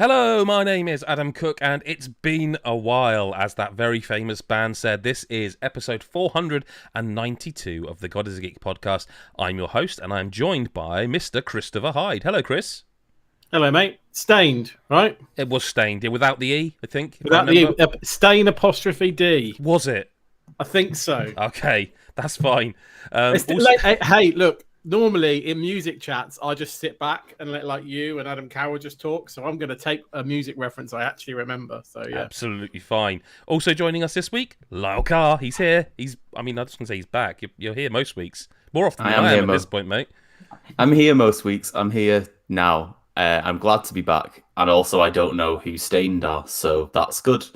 Hello, my name is Adam Cook, and it's been a while. As that very famous band said, this is episode 492 of the God is a Geek podcast. I'm your host, and I'm joined by Mr. Christopher Hyde. Hello, Chris. Hello, mate. Stained, right? It was Stained, yeah, without the E, I think. Without the E, Stain apostrophe D. Was it? I think so. Okay, that's fine. Hey, look. Normally in music chats, I just sit back and let like you and Adam Cower just talk. So I'm going to take a music reference I actually remember. So yeah, absolutely fine. Also joining us this week, Lyle Carr. He's here. I just want to say he's back. You're here most weeks, more often than I am at this point, mate. I'm here most weeks. I'm here now. I'm glad to be back, and also I don't know who Stained are, so that's good.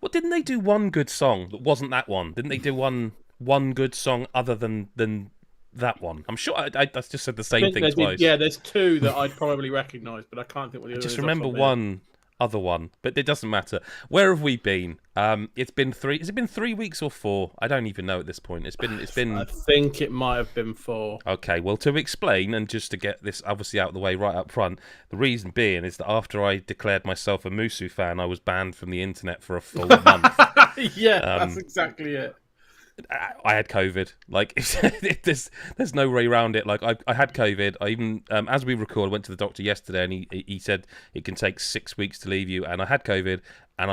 Well, didn't they do one good song that wasn't that one? Didn't they do one good song other than that one? I'm sure I just said the same thing twice. Yeah, there's two that I'd probably recognise, but I can't think what the other is. I just remember one other one, but it doesn't matter. Where have we been? It's been 3. Has it been 3 weeks or 4? I don't even know at this point. It's been. I think it might have been 4. Okay, well, to explain and just to get this obviously out of the way right up front, the reason being is that after I declared myself a Musu fan, I was banned from the internet for a full month. Yeah, that's exactly it. I had COVID. Like, there's no way around it. Like, I had COVID. I even, as we record, I went to the doctor yesterday, and he said it can take 6 weeks to leave you. And I had COVID, and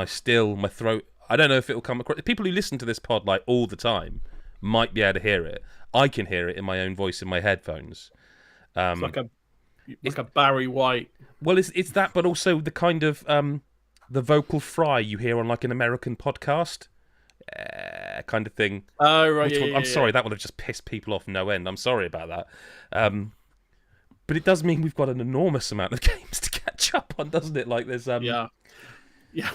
my throat. I don't know if it will come across. People who listen to this pod like all the time might be able to hear it. I can hear it in my own voice in my headphones. It's like a Barry White. Well, it's that, but also the kind of the vocal fry you hear on like an American podcast. Kind of thing. Oh, right. I'm sorry, that would have just pissed people off no end. I'm sorry about that. But it does mean we've got an enormous amount of games to catch up on, doesn't it? Like there's Yeah,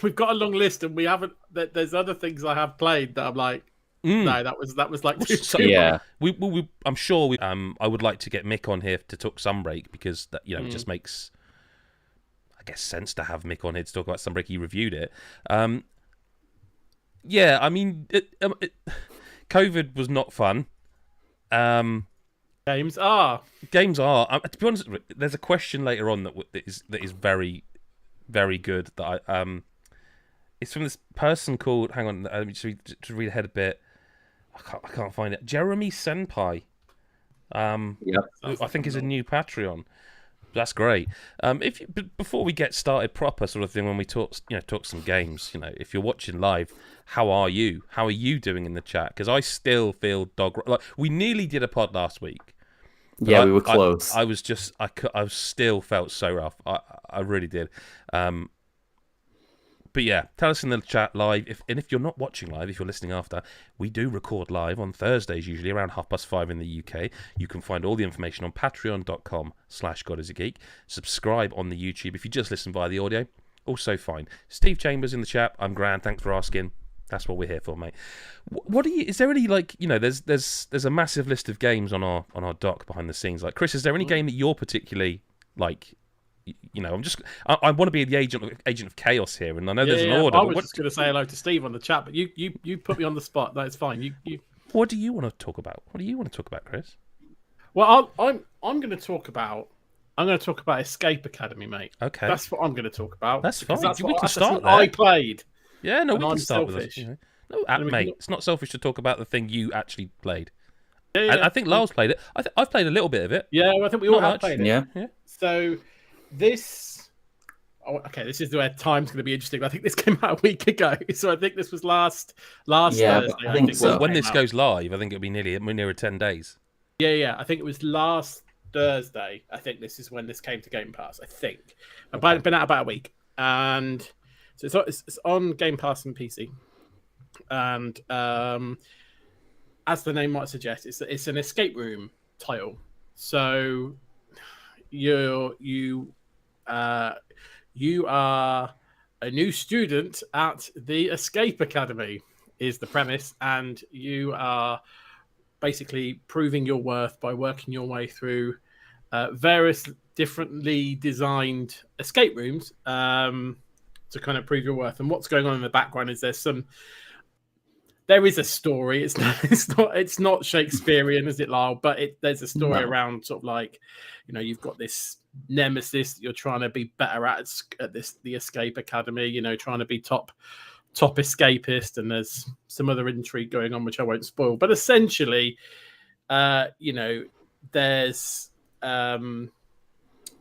we've got a long list, and we haven't. There's other things I have played that I'm like, no, that was like too yeah. I'm sure I would like to get Mick on here to talk Sunbreak, because that it just makes, I guess, sense to have Mick on here to talk about Sunbreak. He reviewed it. Yeah, I mean, COVID was not fun. Games are. To be honest, there's a question later on that is very, very good. That it's from this person called. Hang on, let me just read ahead a bit. I can't find it. Jeremy Senpai. I think is a new Patreon. That's great. Before we get started proper sort of thing, when we talk some games, if you're watching live, how are you? How are you doing in the chat? Because I still feel like we nearly did a pod last week. Yeah, we were close. I still felt so rough. I really did. But yeah, tell us in the chat live. If you're not watching live, if you're listening after, we do record live on Thursdays, usually around 5:30 in the UK. You can find all the information on patreon.com/GodIsAGeek. Subscribe on the YouTube if you just listen via the audio. Also fine. Steve Chambers in the chat. I'm grand. Thanks for asking. That's what we're here for, mate. What are you? Is there any there's a massive list of games on our doc behind the scenes. Like, Chris, is there any game that you're particularly like? I want to be the agent of chaos here, and I know there's an order. I was just going to say hello to Steve on the chat, but you put me on the spot. That's fine. You. What do you want to talk about? Chris? Well, I'm going to talk about Escape Academy, mate. Okay, that's what I'm going to talk about. That's fine. We can start there. I played. Yeah, no, we can start selfish. with it. No, mate, it's not selfish to talk about the thing you actually played. Yeah. I think Lyle's played it. I've played a little bit of it. Yeah, I think we all have played it. Yeah. So this is where time's going to be interesting. I think this came out a week ago, so I think this was last Thursday. I think so. When this goes live, I think it'll be nearer 10 days. Yeah. I think it was last Thursday. I think this is when this came to Game Pass. I think it's been out about a week, and so it's on Game Pass and PC. And as the name might suggest, it's an escape room title. So you are a new student at the Escape Academy, is the premise, and you are basically proving your worth by working your way through various differently designed escape rooms to kind of prove your worth. And what's going on in the background is there's there is a story. It's not Shakespearean, is it, Lyle? But there's a story around sort of like, you've got this nemesis that you're trying to be better at the Escape Academy. Trying to be top escapist, and there's some other intrigue going on which I won't spoil. But essentially, there's I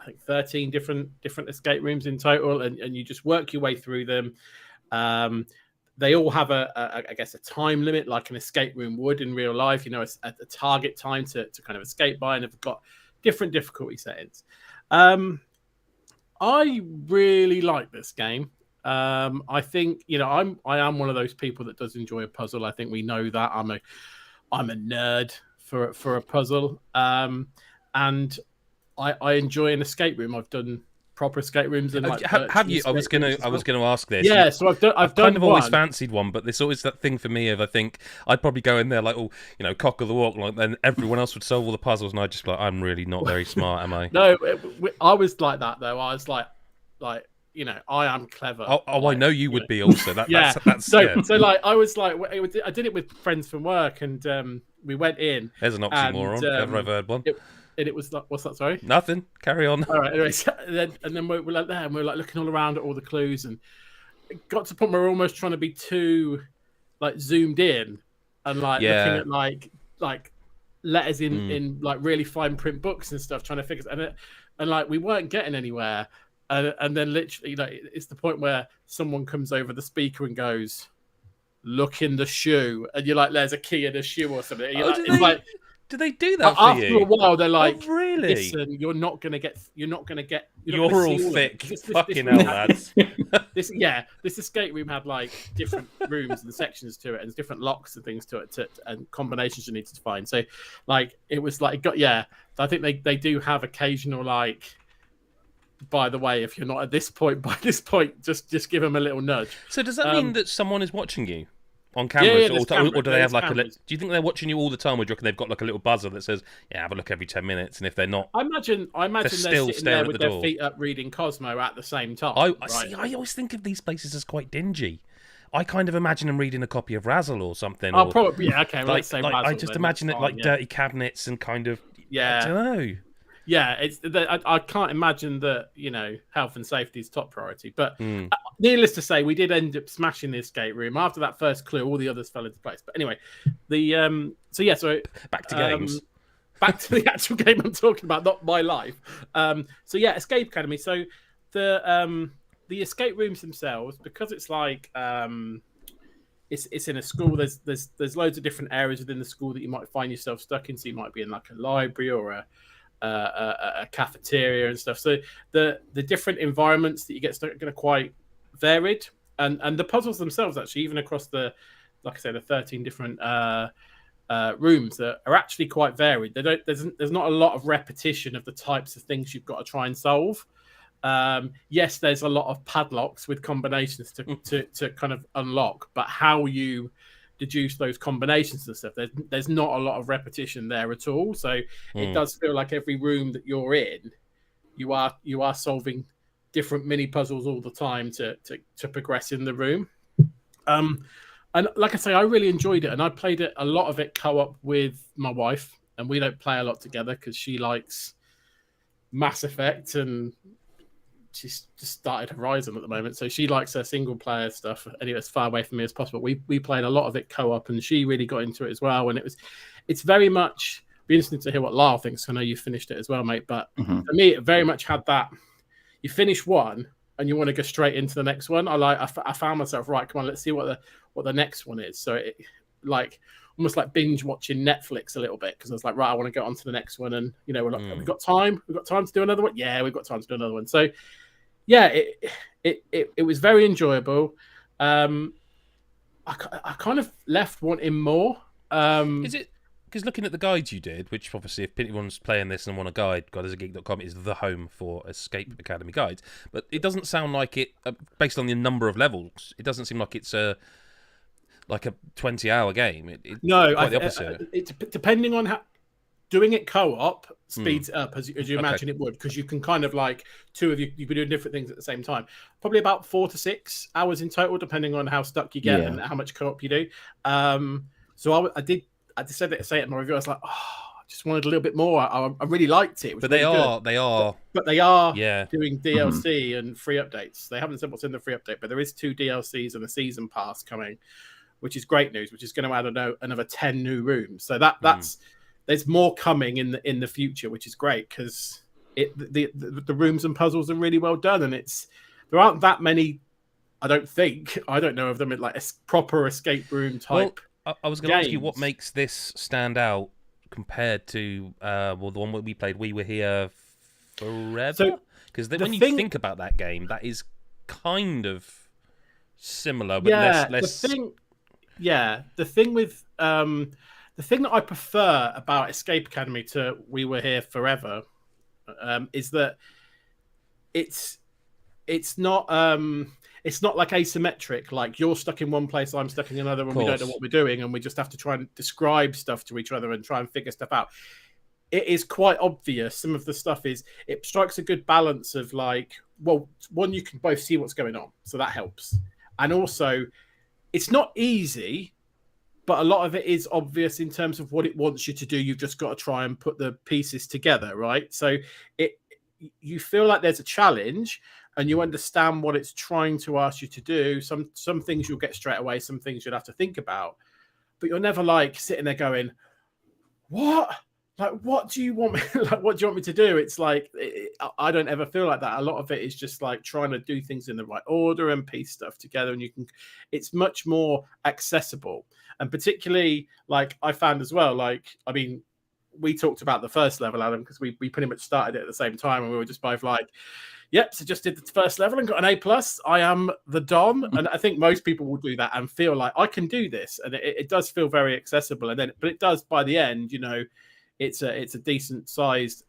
think 13 different escape rooms in total, and you just work your way through them. They all have I guess a time limit, like an escape room would in real life. A target time to kind of escape by, and have got different difficulty settings. I really like this game. I think I am one of those people that does enjoy a puzzle. I think we know that I'm a nerd for a puzzle, and I enjoy an escape room. I've done proper escape rooms, and have you? I was going to ask this. Yeah, so I've done kind of always fancied one, but there's always that thing for me of I think I'd probably go in there like, cock of the walk, like then everyone else would solve all the puzzles, and I'd just be like, I'm really not very smart, am I? No, I was like that though. I was like. I am clever. I know you would be also. So like, I was like, I did it with friends from work, and we went in. There's an oxymoron. Never have heard one. It was like, what's that? Sorry, nothing. Carry on. All right. Anyways, and then we're like there, and we're like looking all around at all the clues, and it got to the point where we're almost trying to be too like zoomed in, and like looking at like letters in like really fine print books and stuff, trying to figure it, and like we weren't getting anywhere. And then literally, it's the point where someone comes over the speaker and goes, "Look in the shoe," and you're like, "There's a key in the shoe or something." Do they do that for after you? a while, they're like, "Oh, really? Listen, you're not gonna get. You're all thick. Fucking hell, lads." This escape room had like different rooms and sections to it, and different locks and things to it, and combinations you needed to find. So, like, it was like, I think they do have occasional like. By the way, if you're not at this point, just give them a little nudge. So does that mean that someone is watching you on cameras, or do they have like cameras. Do you think they're watching you all the time, or do you reckon they've got like a little buzzer that says, "Yeah, have a look every 10 minutes"? And if they're not, I imagine they're still sitting there at with the their door. feet up reading Cosmo at the same time. I always think of these places as quite dingy. I kind of imagine them reading a copy of Razzle or something. Oh, probably. Yeah, okay. Well, let's say like Razzle, I just then. imagine That's it like fine, dirty cabinets and kind of. Yeah. I don't know. Yeah, I can't imagine that, health and safety is top priority. But needless to say, we did end up smashing the escape room. After that first clue, all the others fell into place. But anyway, so back to games. Back to the actual game I'm talking about, not my life. Escape Academy. So the escape rooms themselves, because it's like it's in a school. There's loads of different areas within the school that you might find yourself stuck in. So you might be in like a library or a cafeteria and stuff. So the different environments that you get stuck are quite varied, and the puzzles themselves actually, even across the 13 different rooms that are actually quite varied. There's not a lot of repetition of the types of things you've got to try and solve. Yes, there's a lot of padlocks with combinations to kind of unlock, but how you deduce those combinations and stuff, there's not a lot of repetition there at all. So it does feel like every room that you're in, you are solving different mini puzzles all the time to progress in the room. And like I say, I really enjoyed it, and I played it a lot of it co-op with my wife, and we don't play a lot together because she likes Mass Effect and she's just started Horizon at the moment, so she likes her single player stuff. Anyway, as far away from me as possible. We played a lot of it co-op, and she really got into it as well. And it's very much be interesting to hear what Lyle thinks. I know you finished it as well, mate. But for me, it very much had that. You finish one and you want to go straight into the next one. I found myself, right, come on, let's see what the next one is. So it like almost like binge watching Netflix a little bit, because I was like, right, I want to get on to the next one, and we're like, we've got time to do another one. Yeah, we've got time to do another one. So yeah, it was very enjoyable. I kind of left wanting more. Is it because looking at the guides you did, which obviously if anyone's playing this and want a guide, godasageek.com is the home for Escape Academy guides, but it doesn't sound like it, based on the number of levels, it doesn't seem like it's like a 20-hour game. No, quite the opposite. It's depending on how. doing it co-op speeds up as you imagine it would, because you can kind of like two of you be doing different things at the same time. Probably about 4 to 6 hours in total, depending on how stuck you get and how much co-op you do. So I did say it in my review. I was like, I just wanted a little bit more. I really liked it. It was but really they are doing DLC and free updates. They haven't said what's in the free update, but there is 2 DLCs and a season pass coming, which is great news. Which is going to add another 10 new rooms. So that's there's more coming in the future, which is great because the rooms and puzzles are really well done, and there aren't that many. I don't know of them in like a proper escape room type. Well, I was going to ask you what makes this stand out compared to the one we played. We Were Here Forever, because when you think about that game, that is kind of similar, but less. The thing that I prefer about Escape Academy to We Were Here Forever is that it's not like asymmetric. Like you're stuck in one place, I'm stuck in another, and we don't know what we're doing, and we just have to try and describe stuff to each other and try and figure stuff out. It is quite obvious. Some of the stuff it strikes a good balance of like, well, one, you can both see what's going on, so that helps, and also it's not easy. But a lot of it is obvious in terms of what it wants you to do. You've just got to try and put the pieces together, right? So you feel like there's a challenge and you understand what it's trying to ask you to do. Some things you'll get straight away, some things you'll have to think about. But you're never like sitting there going, what? Like, what do you want me? Like, what do you want me to do? It's like I don't ever feel like that. A lot of it is just like trying to do things in the right order and piece stuff together. And it's much more accessible. And particularly, like I found as well, like, I mean, we talked about the first level, Adam, because we pretty much started it at the same time, and we were just both like, yep, so just did the first level and got an A+. I am the Don. And I think most people will do that and feel like I can do this. And it does feel very accessible. But it does by the end, you know, it's a decent sized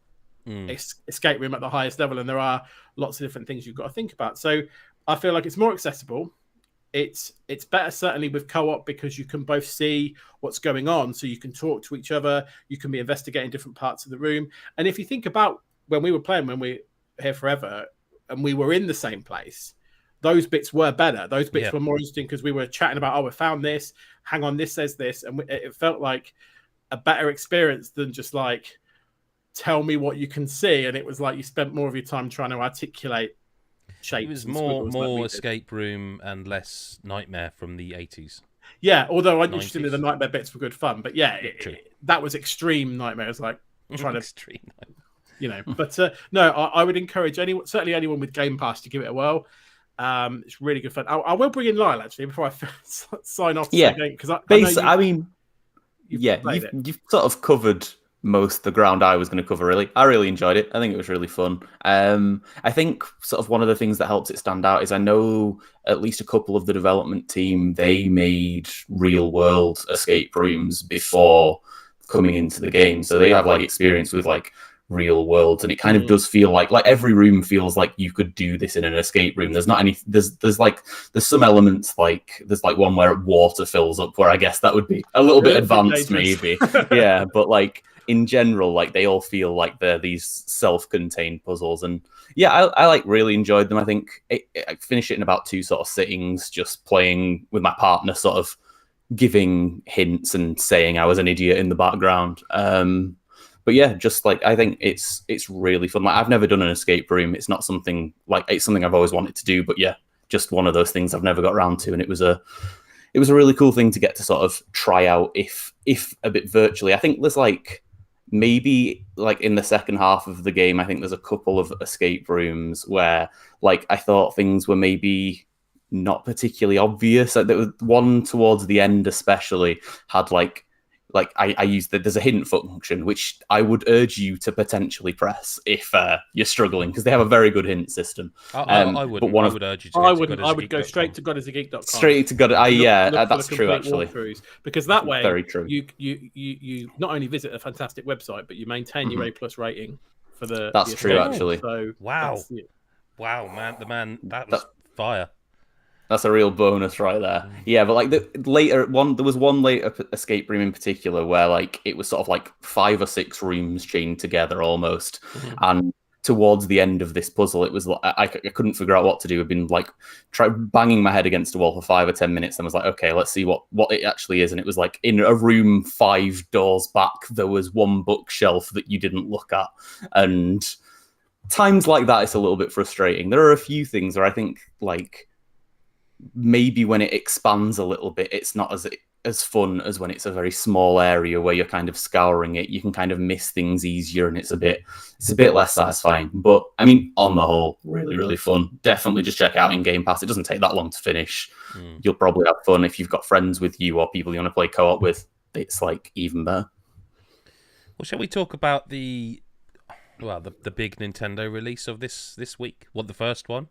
escape room at the highest level. And there are lots of different things you've got to think about. So I feel like it's more accessible. It's better certainly with co-op because you can both see what's going on, so you can talk to each other, you can be investigating different parts of the room. And if you think about when we were playing When We Were Here Forever and we were in the same place, those bits were better. Those bits were more interesting because we were chatting about, we found this, hang on, this says this, and it felt like a better experience than just like tell me what you can see. And it was like you spent more of your time trying to articulate shapes. It was more escape room and less nightmare from the 80s. Yeah, although I'm interested in the nightmare bits for good fun. But yeah, that was extreme nightmare. It was like trying extreme nightmare. You know, but no, I would encourage certainly anyone with Game Pass to give it a whirl. It's really good fun. I will bring in Lyle actually before I sign off. Yeah, because I mean, you've sort of covered most of the ground I was going to cover, really. I really enjoyed it. I think it was really fun. I think sort of one of the things that helps it stand out is I know at least a couple of the development team, they made real world escape rooms before coming into the game. So they have like experience with like real worlds, and it kind of does feel like every room feels like you could do this in an escape room. There's not any there's some elements, like there's like one where water fills up, where I guess that would be a little bit advanced maybe. Yeah, but like in general, like they all feel like they're these self-contained puzzles, and yeah, I like really enjoyed them. I think I finished it in about 2 sort of sittings, just playing with my partner, sort of giving hints and saying I was an idiot in the background. But yeah, just like I think it's really fun. Like I've never done an escape room. It's not something it's something I've always wanted to do. But yeah, just one of those things I've never got around to, and it was a really cool thing to get to sort of try out, if a bit virtually. I think there's like maybe like in the second half of the game, I think there's a couple of escape rooms where like I thought things were maybe not particularly obvious. Like there was one towards the end especially had like I used there's a hidden function, which I would urge you to potentially press if you're struggling, because they have a very good hint system. I would urge you to. I would go straight to godasageek.com. Straight to God. That's true actually. Because that way, very true. You not only visit a fantastic website, but you maintain your A+ rating for the. That's true actually. So wow, man, that was fire. That's a real bonus right there. Yeah, but like there was one later escape room in particular where like it was sort of like 5 or 6 rooms chained together almost, and towards the end of this puzzle, it was like I couldn't figure out what to do. I've been like banging my head against a wall for 5 or 10 minutes, and was like, okay, let's see what it actually is. And it was like in a room 5 doors back, there was one bookshelf that you didn't look at, and times like that, it's a little bit frustrating. There are a few things where I think like maybe when it expands a little bit, it's not as fun as when it's a very small area where you're kind of scouring it. You can kind of miss things easier, and it's a bit less satisfying. But I mean, on the whole, really, really fun. Definitely just check it out in Game Pass. It doesn't take that long to finish. You'll probably have fun if you've got friends with you or people you want to play co-op with. It's like even better. Well, shall we talk about the big Nintendo release of this week? What, the first one?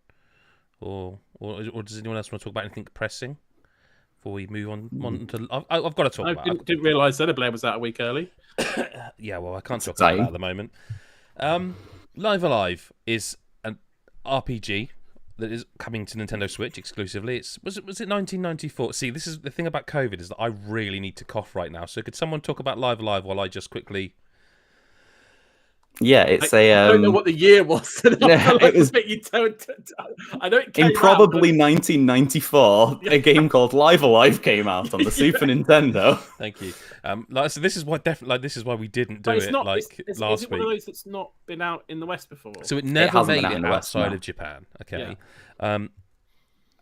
Or does anyone else want to talk about anything pressing before we move on to? I've got to talk about. I didn't realise Xenoblade was out a week early. Yeah, well, I can't talk about that at the moment. Live Alive is an RPG that is coming to Nintendo Switch exclusively. Was it 1994? See, this is the thing about COVID, is that I really need to cough right now. So could someone talk about Live Alive while I just quickly? Yeah, it's I don't know what the year was. It was. I know it came in probably out, 1994. A game called Live Alive came out on the Super Nintendo. Thank you. So this is why we didn't do it last week. Is it one of those that's not been out in the West before? So it never made it outside of Japan. Okay. Yeah.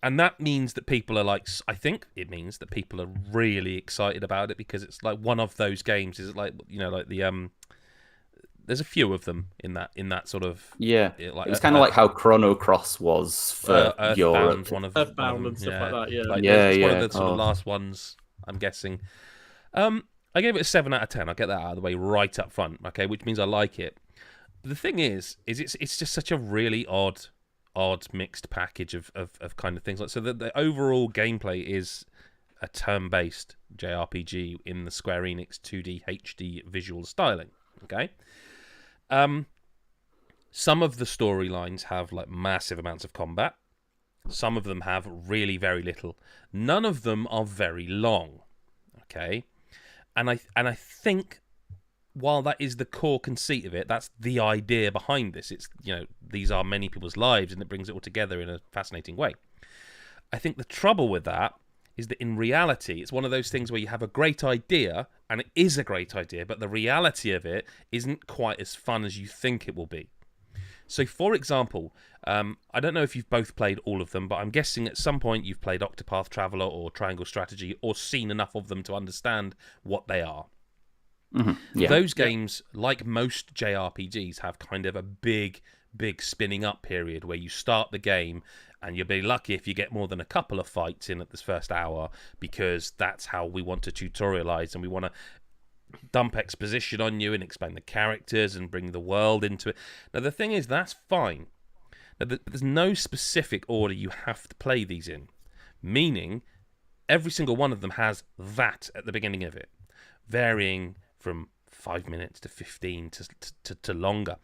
And that means that people are I think it means that people are really excited about it, because it's like one of those games. Is like the there's a few of them in that sort of it was kind of like how Chrono Cross was for Europe. Earthbound and stuff like that. Yeah, it's one of the sort of last ones, I'm guessing. I gave it a 7 out of 10. I'll get that out of the way right up front. Okay, which means I like it. But the thing is it's just such a really odd mixed package of kind of things. Like, so the overall gameplay is a turn-based JRPG in the Square Enix 2D HD visual styling. Okay. Some of the storylines have like massive amounts of combat. Some of them have really very little. None of them are very long. Okay, and I think while that is the core conceit of it, that's the idea behind this. It's these are many people's lives, and it brings it all together in a fascinating way. I think the trouble with that is that in reality, it's one of those things where you have a great idea, and it is a great idea, but the reality of it isn't quite as fun as you think it will be. So, for example, I don't know if you've both played all of them, but I'm guessing at some point you've played Octopath Traveler or Triangle Strategy, or seen enough of them to understand what they are. Mm-hmm. Yeah. Those games, like most JRPGs, have kind of a big spinning up period where you start the game and you'll be lucky if you get more than a couple of fights in at this first hour, because that's how we want to tutorialize, and we want to dump exposition on you and explain the characters and bring the world into it. Now, the thing is, that's fine. Now, there's no specific order you have to play these in, meaning every single one of them has that at the beginning of it, varying from 5 minutes to 15 to longer.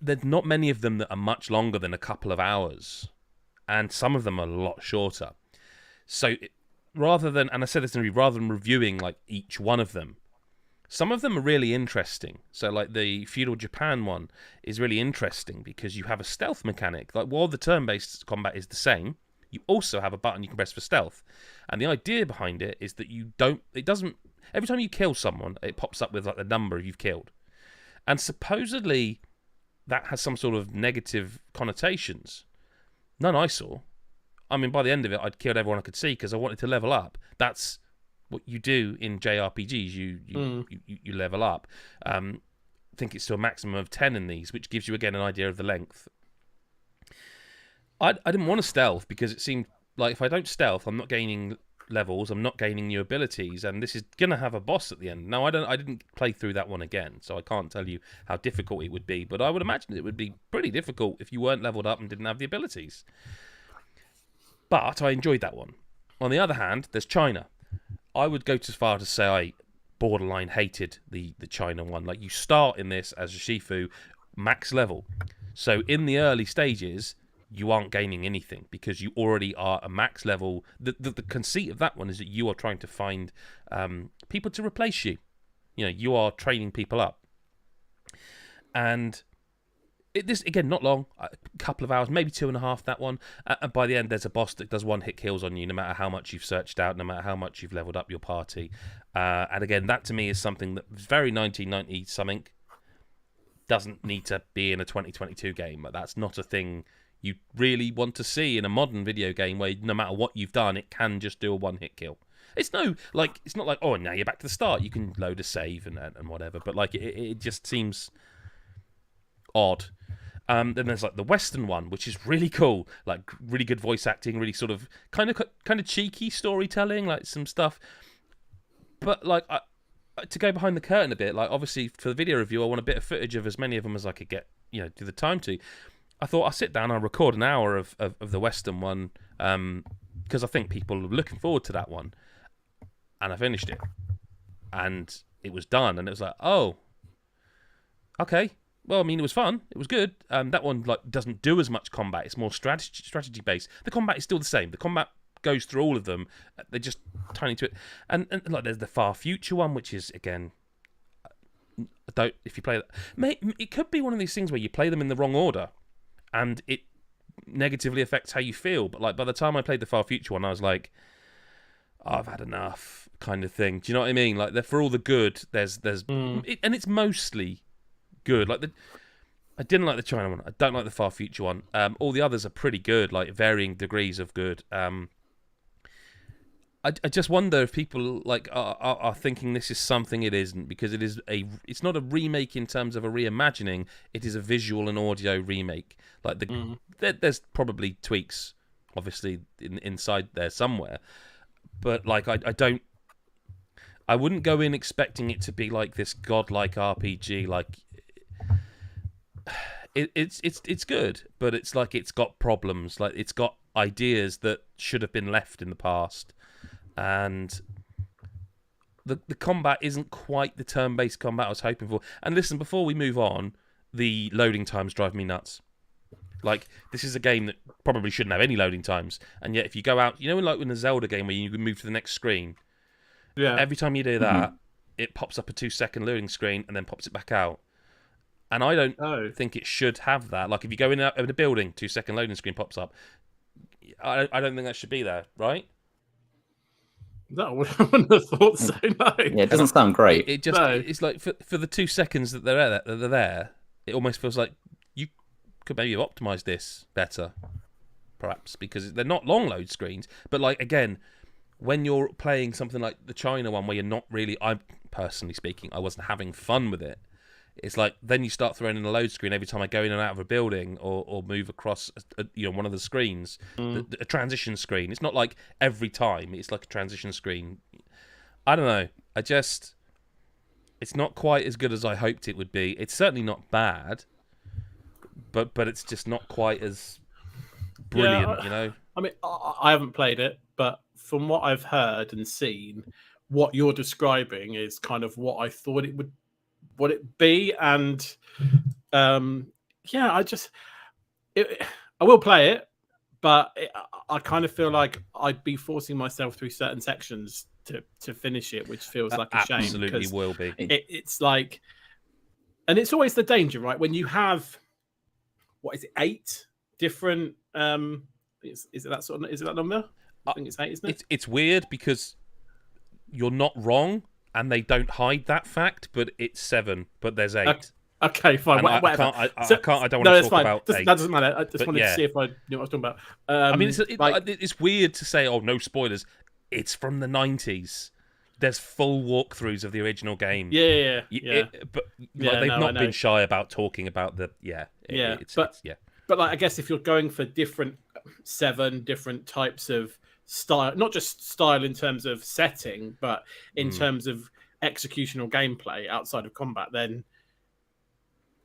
There's not many of them that are much longer than a couple of hours, and some of them are a lot shorter. So rather than reviewing like each one of them, some of them are really interesting. So like the Feudal Japan one is really interesting because you have a stealth mechanic. Like, while the turn-based combat is the same, you also have a button you can press for stealth. And the idea behind it is that every time you kill someone, it pops up with like the number you've killed. And supposedly that has some sort of negative connotations. None I saw. I mean, by the end of it, I'd killed everyone I could see because I wanted to level up. That's what you do in JRPGs. You level up. I think it's to a maximum of 10 in these, which gives you, again, an idea of the length. I didn't want to stealth because it seemed like if I don't stealth, I'm not gaining levels, I'm not gaining new abilities, and this is gonna have a boss at the end. Now, I didn't play through that one again, so I can't tell you how difficult it would be, but I would imagine it would be pretty difficult if you weren't leveled up and didn't have the abilities. But I enjoyed that one. On the other hand, there's China. I would go as far to say I borderline hated the China one. Like, you start in this as a Shifu max level, so in the early stages you aren't gaining anything because you already are a max level. The conceit of that one is that you are trying to find people to replace you. You are training people up. And this, again, not long, a couple of hours, maybe 2.5, that one. And by the end, there's a boss that does one-hit kills on you, no matter how much you've searched out, no matter how much you've leveled up your party. And again, that to me is something that was very 1990-something. Doesn't need to be in a 2022 game. But that's not a thing you really want to see in a modern video game where no matter what you've done, it can just do a one-hit kill. It's not like, oh, now you're back to the start. You can load a save and whatever. But like it just seems odd. Then there's like the Western one, which is really cool. Like really good voice acting, really sort of kind of cheeky storytelling, like some stuff. But like to go behind the curtain a bit, like obviously for the video review, I want a bit of footage of as many of them as I could get, do the time to. I thought I'll sit down, I'll record an hour of the Western one, because I think people are looking forward to that one. And I finished it, and it was done, and it was like, oh, okay. Well, I mean, it was fun. It was good. That one like doesn't do as much combat. It's more strategy based. The combat is still the same. The combat goes through all of them. They're just tiny to it. And like there's the Far Future one, which is again, if you play that, it could be one of these things where you play them in the wrong order, and it negatively affects how you feel. But like by the time I played the Far Future one, I was like, I've had enough, kind of thing. Do you know what I mean? Like, for all the good, there's and it's mostly good. Like I didn't like the China one. I don't like the Far Future one. All the others are pretty good, like varying degrees of good. I just wonder if people like are thinking this is something it isn't, because it's not a remake in terms of a reimagining. It is a visual and audio remake. Like there's probably tweaks, obviously inside there somewhere. But like I wouldn't go in expecting it to be like this godlike RPG. Like it's good, but it's like it's got problems. Like it's got ideas that should have been left in the past, and the combat isn't quite the turn-based combat I was hoping for. And listen, before we move on, the loading times drive me nuts. Like, this is a game that probably shouldn't have any loading times, and yet if you go out, like in a Zelda game where you can move to the next screen, every time you do that, it pops up a 2-second loading screen and then pops it back out. And I don't think it should have that. Like, if you go in a building, 2-second loading screen pops up. I don't think that should be there, right? No, I wouldn't have thought so, no. Yeah, it doesn't sound great. It's like, for the 2 seconds that they're there, it almost feels like you could maybe have optimized this better, perhaps, because they're not long load screens. But like, again, when you're playing something like the China one where you're not really, I'm personally speaking, I wasn't having fun with it. It's like, then you start throwing in a load screen every time I go in and out of a building or move across one of the screens, a transition screen. It's not like every time, it's like a transition screen. I don't know. It's not quite as good as I hoped it would be. It's certainly not bad, but it's just not quite as brilliant, I mean, I haven't played it, but from what I've heard and seen, what you're describing is kind of what I thought it would be. And I will play it, but I kind of feel like I'd be forcing myself through certain sections to finish it, which feels like a shame. Absolutely will be. It's like, and it's always the danger, right? When you have, 8 different is it that number? I think it's 8, isn't it? It's weird because you're not wrong and they don't hide that fact, but it's 7, but there's 8. Okay, fine. Whatever. I don't want to talk about 8. That doesn't matter. I just wanted to see if I knew what I was talking about. I mean, it's weird to say, oh, no spoilers. It's from the 90s. There's full walkthroughs of the original game. Yeah. They've not been shy about talking about the But like, I guess if you're going for 7 different types of style, not just style in terms of setting, but in terms of execution or gameplay outside of combat, then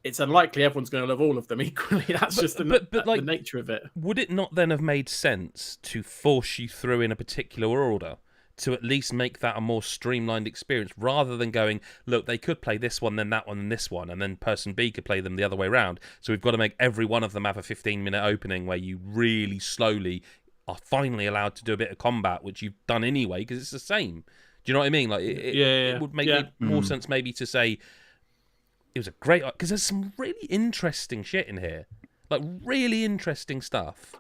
it's unlikely everyone's going to love all of them equally. That's the nature of it. Would it not then have made sense to force you through in a particular order? to at least make that a more streamlined experience, rather than going, look, they could play this one, then that one, and this one, and then person B could play them the other way around. So we've got to make every one of them have a 15-minute opening where you really slowly are finally allowed to do a bit of combat, which you've done anyway because it's the same. Do you know what I mean? Like, it would make more sense maybe to say it was a great, because there's some really interesting shit in here, like really interesting stuff.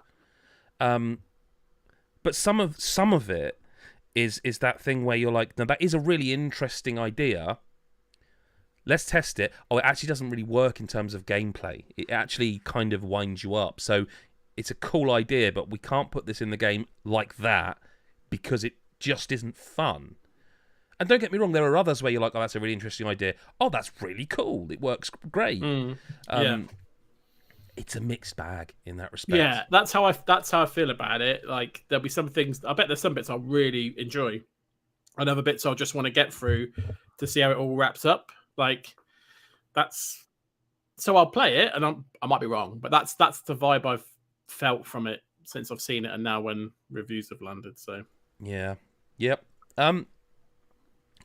But some of it is that thing where you're like, no, that is a really interesting idea. Let's test it. Oh, it actually doesn't really work in terms of gameplay. It actually kind of winds you up. So it's a cool idea, but we can't put this in the game like that because it just isn't fun. And don't get me wrong, there are others where you're like, oh, that's a really interesting idea. Oh, that's really cool. It works great. It's a mixed bag in that respect. Yeah, that's how I feel about it. Like, there'll be some things. I bet there's some bits I'll really enjoy, and other bits I'll just want to get through to see how it all wraps up. Like, that's so I'll play it, and I might be wrong, but that's the vibe I've felt from it since I've seen it, and now when reviews have landed. So yep.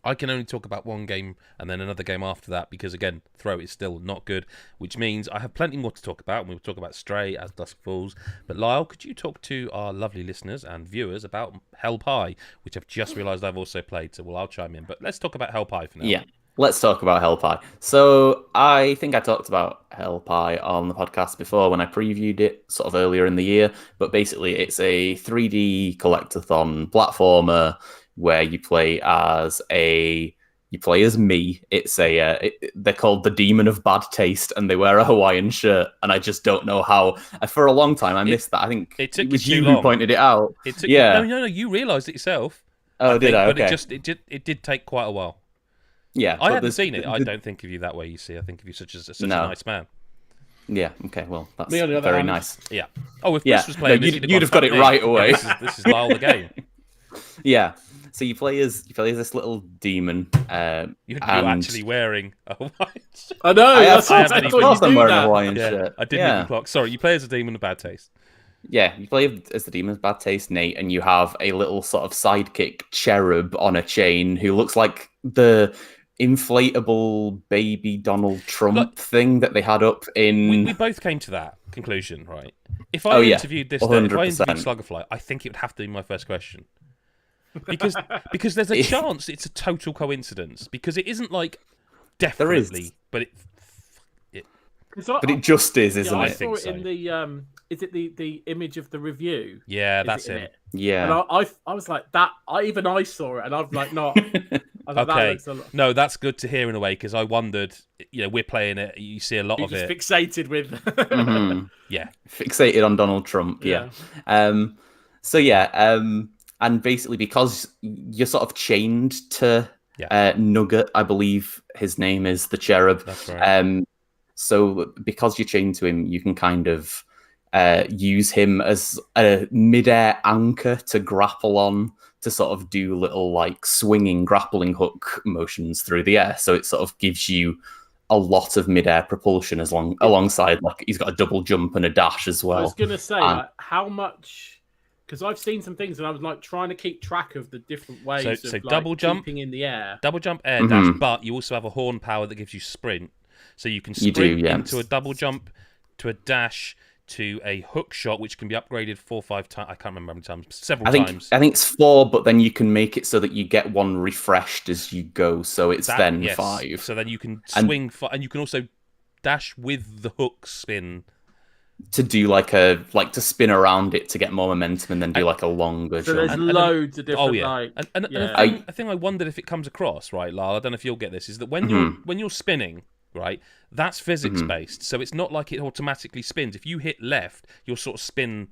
I can only talk about one game and then another game after that because, again, Throw is still not good, which means I have plenty more to talk about, and we'll talk about Stray, As Dusk Falls. But, Lyle, could you talk to our lovely listeners and viewers about Hell Pie, which I've just realised I've also played, so I'll chime in. But let's talk about Hell Pie for now. Yeah, let's talk about Hell Pie. So I think I talked about Hell Pie on the podcast before when I previewed it sort of earlier in the year, but basically it's a 3D collectathon platformer where you play as me. It's they're called the Demon of Bad Taste, and they wear a Hawaiian shirt. And I just don't know how. For a long time, I missed that. I think it was you who pointed it out. No, you realised it yourself. Oh, did I? Okay. But it did take quite a while. Yeah, I hadn't seen it. I don't think of you that way. You see, I think of you such a nice man. Yeah. Okay. Well, that's very nice. Yeah. Oh, if Chris was playing, you'd have got it right away. Yeah, this is Lyle the game. Yeah. So you play as this little demon. You're actually wearing a Hawaiian shirt. I know. Of course I'm wearing a Hawaiian shirt. I didn't even clock. Sorry, you play as a demon of bad taste. Yeah, you play as the demon of bad taste, Nate, and you have a little sort of sidekick cherub on a chain who looks like the inflatable baby Donald Trump thing that they had up in... We both came to that conclusion, right? If I interviewed this, if I interviewed Sluggerfly, I think it would have to be my first question. Because there's a chance it's a total coincidence. Because it isn't like definitely, but it just is, isn't it? I saw it in the is it the image of the review? Yeah, that's it. Yeah, and I was like that. I saw it, and I'm like, not. Okay, no, that's good to hear in a way because I wondered. We're playing it. You see a lot of it. Fixated with. Yeah, fixated on Donald Trump. Yeah. And basically, because you're sort of chained to Nugget, I believe his name is the cherub. That's right. So because you're chained to him, you can kind of use him as a mid-air anchor to grapple on, to sort of do little like swinging grappling hook motions through the air. So it sort of gives you a lot of mid-air propulsion alongside, like, he's got a double jump and a dash as well. I was going to say, how much... Because I've seen some things and I was like trying to keep track of the different ways of like, double jump, keeping in the air. Double jump, air dash, but you also have a horn power that gives you sprint. So you can sprint into a double jump, to a dash, to a hook shot, which can be upgraded 4 or 5 times. I can't remember how many times. Several times. I think it's 4, but then you can make it so that you get one refreshed as you go. So it's 5. So then you can swing, and you can also dash with the hook spin. To do to spin around it to get more momentum and then do like a longer jump. So there's loads of different a thing I wondered if it comes across, right, Lyle, I don't know if you'll get this, is that when you're spinning, right, that's physics based. So it's not like it automatically spins. If you hit left, you'll sort of spin.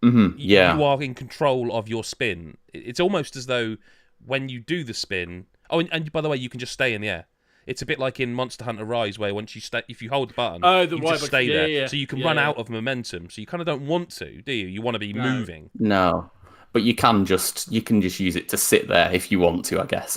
You are in control of your spin. It's almost as though when you do the spin. Oh, and by the way, you can just stay in the air. It's a bit like in Monster Hunter Rise, where once if you hold the button, you just stay there. So you can run out of momentum. So you kind of don't want to, do you? You want to be moving. No, but you can just use it to sit there if you want to, I guess.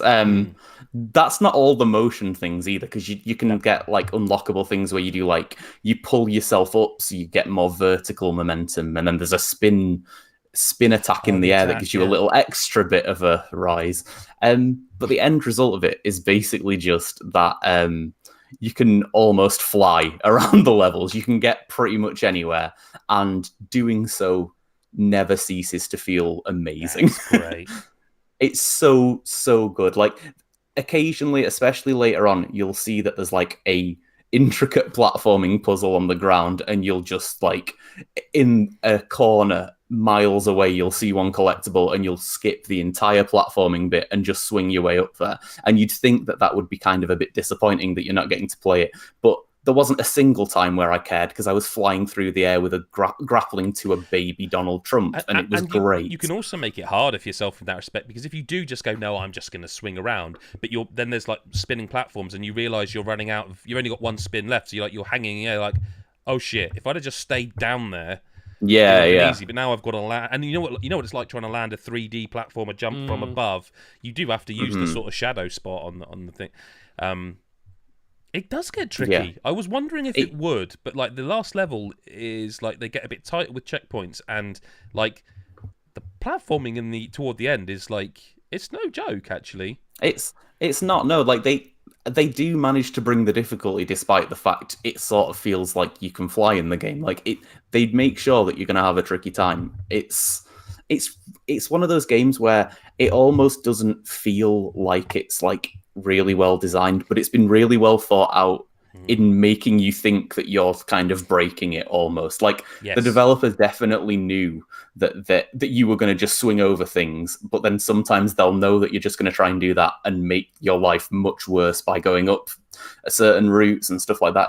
That's not all the motion things either, because you can get like unlockable things where you do like you pull yourself up, so you get more vertical momentum, and then there's a spin spin attack in the air that gives you a little extra bit of a rise. But the end result of it is basically just that you can almost fly around the levels. You can get pretty much anywhere, and doing so never ceases to feel amazing. That's great. It's so good. Like, occasionally, especially later on, you'll see that there's like a intricate platforming puzzle on the ground, and you'll just like in a corner miles away, you'll see one collectible, and you'll skip the entire platforming bit and just swing your way up there. And you'd think that that would be kind of a bit disappointing that you're not getting to play it, but there wasn't a single time where I cared, because I was flying through the air with a grappling to a baby Donald Trump, and it was great. You can also make it harder for yourself in that respect, because if you do just go, no, I'm just going to swing around, but then there's like spinning platforms, and you realise you're running out of, you've only got one spin left, so you're hanging, like, oh shit, if I'd have just stayed down there, yeah, easy. But now I've got to land, and you know what it's like trying to land a 3D platformer jump from above. You do have to use the sort of shadow spot on the thing. It does get tricky. Yeah. I was wondering if it would, but like the last level is like they get a bit tight with checkpoints, and like the platforming toward the end is like, it's no joke actually. It's not, no, like they do manage to bring the difficulty, despite the fact it sort of feels like you can fly in the game. Like they'd make sure that you're going to have a tricky time. It's one of those games where it almost doesn't feel like it's like really well designed, but it's been really well thought out in making you think that you're kind of breaking it almost. Like, yes, the developers definitely knew that you were going to just swing over things, but then sometimes they'll know that you're just going to try and do that and make your life much worse by going up certain routes and stuff like that.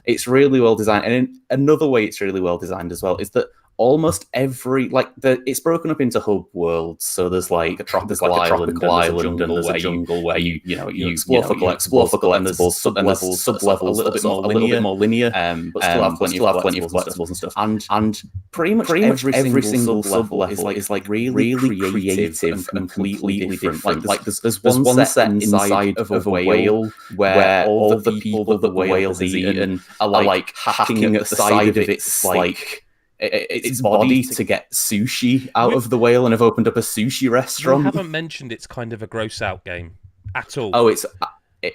It's really well designed. And another way it's really well designed as well is that almost every, like, it's broken up into hub worlds. So there's like a tropical island, and there's a jungle where you explore for collectibles, and there's sub-levels, a little bit more linear, but still have plenty of collectibles and stuff. And pretty much every single sub-level is like really creative and completely different. Like there's one set inside of a whale where all the people that the whale has eaten are like hacking at the side of its like its body to get sushi out of the whale, and have opened up a sushi restaurant. We haven't mentioned it's kind of a gross out game at all. Oh,